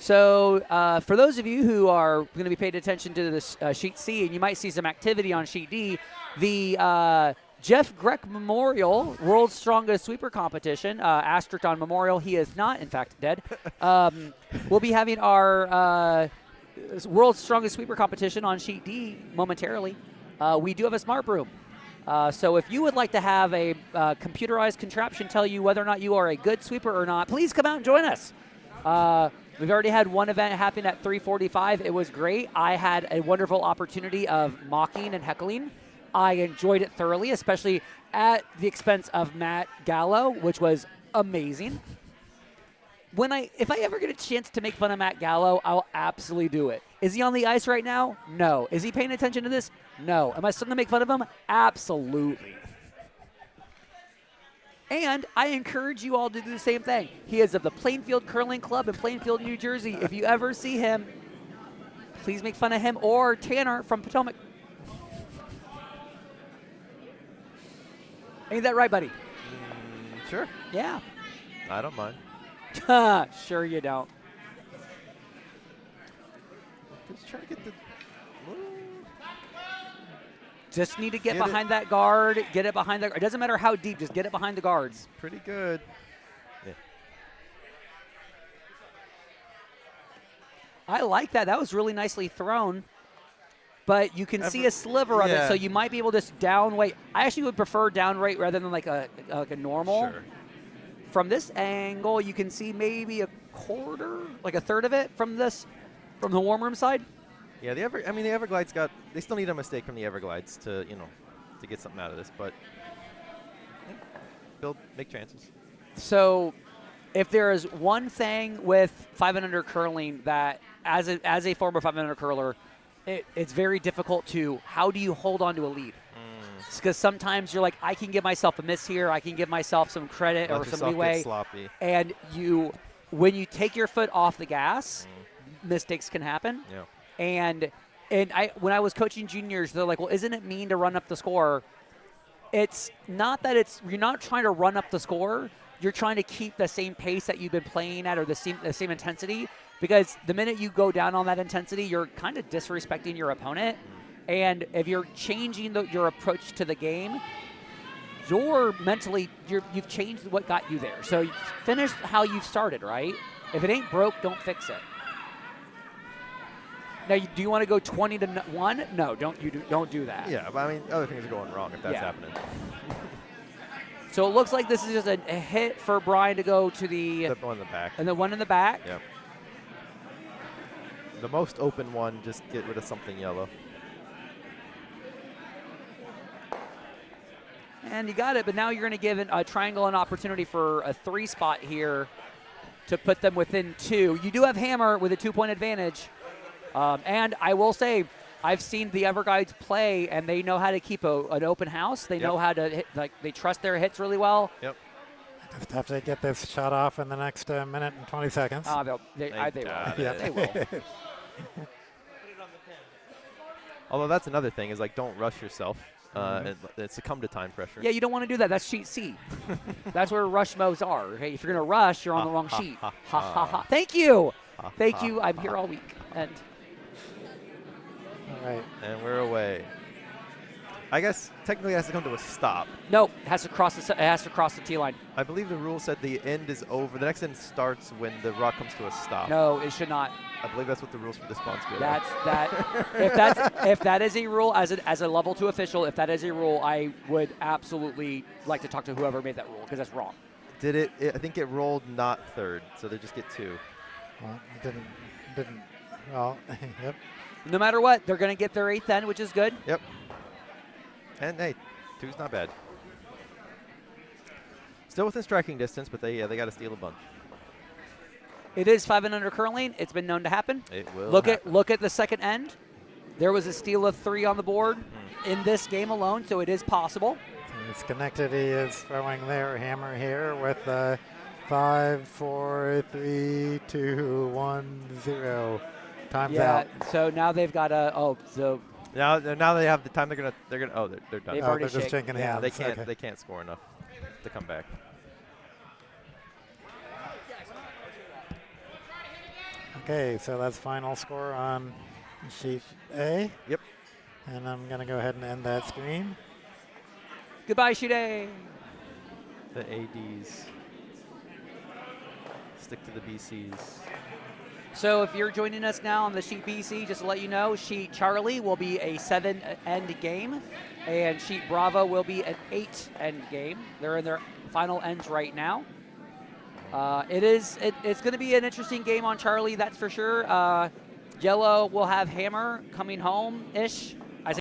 So for those of you who are going to be paying attention to this Sheet C, and you might see some activity on Sheet D, the Jeff Greck Memorial World's Strongest Sweeper Competition, asterisk on Memorial, he is not, in fact, dead. We'll be having our World's Strongest Sweeper Competition on Sheet D momentarily. We do have a smart broom. So if you would like to have a computerized contraption tell you whether or not you are a good sweeper or not, please come out and join us. We've already had one event happen at 3:45. It was great. I had a wonderful opportunity of mocking and heckling. I enjoyed it thoroughly, especially at the expense of Matt Gallo, which was amazing. If I ever get a chance to make fun of Matt Gallo, I'll absolutely do it. Is he on the ice right now? No. Is he paying attention to this? No. Am I still going to make fun of him? Absolutely. And I encourage you all to do the same thing. He is of the Plainfield Curling Club in Plainfield, New Jersey. If you ever see him, please make fun of him or Tanner from Potomac. Ain't that right, buddy? Sure. Yeah. I don't mind. Sure you don't. Just trying to get the... Just need to get behind that guard, get it behind the guard. It doesn't matter how deep, just get it behind the guards. Pretty good. Yeah. I like that. That was really nicely thrown. But you can see a sliver of it, so you might be able to just down weight. I actually would prefer down rate rather than like a normal. Sure. From this angle, you can see maybe a quarter, like a third of it from the warm room side. Yeah, the Everglides they still need a mistake from the Everglides to get something out of this, but make chances. So if there is one thing with 500 curling that as a former 500 curler, it's very difficult to, how do you hold on to a lead? Because sometimes you're like, I can give myself a miss here, I can give myself some credit or some leeway. Get sloppy. And when you take your foot off the gas, mistakes can happen. Yeah. And when I was coaching juniors, they're like, well, isn't it mean to run up the score? It's not that you're not trying to run up the score. You're trying to keep the same pace that you've been playing at or the same intensity, because the minute you go down on that intensity, you're kind of disrespecting your opponent. And if you're changing your approach to the game, you've changed what got you there. So finish how you started, right? If it ain't broke, don't fix it. Now, do you want to go 20-1? No, don't do that. Yeah, but I mean, other things are going wrong if that's happening. So it looks like this is just a hit for Brian to go to the one in the back. And the one in the back. Yep. The most open one, just get rid of something yellow. And you got it, but now you're going to give a triangle an opportunity for a 3 spot here to put them within 2. You do have hammer with a 2-point advantage. And I will say, I've seen the Everguides play, and they know how to keep an open house. They know how to hit, they trust their hits really well. Yep. Just have to get this shot off in the next minute and 20 seconds. They will. Yeah, they will. Although that's another thing, is don't rush yourself. It's succumb to time pressure. Yeah, you don't want to do that. That's sheet C. That's where rush modes are. Hey, if you're going to rush, you're on the wrong sheet. Ha, ha, ha. Thank you. Thank you. I'm here all week. And all right. And we're away. I guess technically it has to come to a stop. Nope, it has to cross the T line. I believe the rule said the end is over. The next end starts when the rock comes to a stop. No, it should not. I believe that's what the rules for this sponsor are. That's if that is a rule as a level 2 official, if that is a rule, I would absolutely like to talk to whoever made that rule, because that's wrong. I think it rolled not third, so they just get 2. Well, it didn't. Well, yep. No matter what, they're going to get their 8th end, which is good. Yep. And hey, 2's not bad. Still within striking distance, but they got to steal a bunch. It is 5 and under curling. It's been known to happen. It will Look happen. at the second end. There was a steal of 3 on the board in this game alone, so it is possible. So Schenectady is throwing their hammer here with 5, 4, 3, 2, 1, 0. Time's out. So now they've got a Now they have the time. They're gonna. Oh, they're done. They've Oh, already they're just shaken. shaking Yeah, hands. They can't. Okay. They can't score enough to come back. Okay, so that's final score on sheet A. Yep. And I'm going to go ahead and end that screen. goodbye, Shude. The ADs stick to the BCs. So if you're joining us now on the sheet BC, just to let you know, sheet Charlie will be a 7-end game, and sheet Bravo will be an 8-end game. They're in their final ends right now. It's going to be an interesting game on Charlie, that's for sure. Yellow will have Hammer coming home-ish.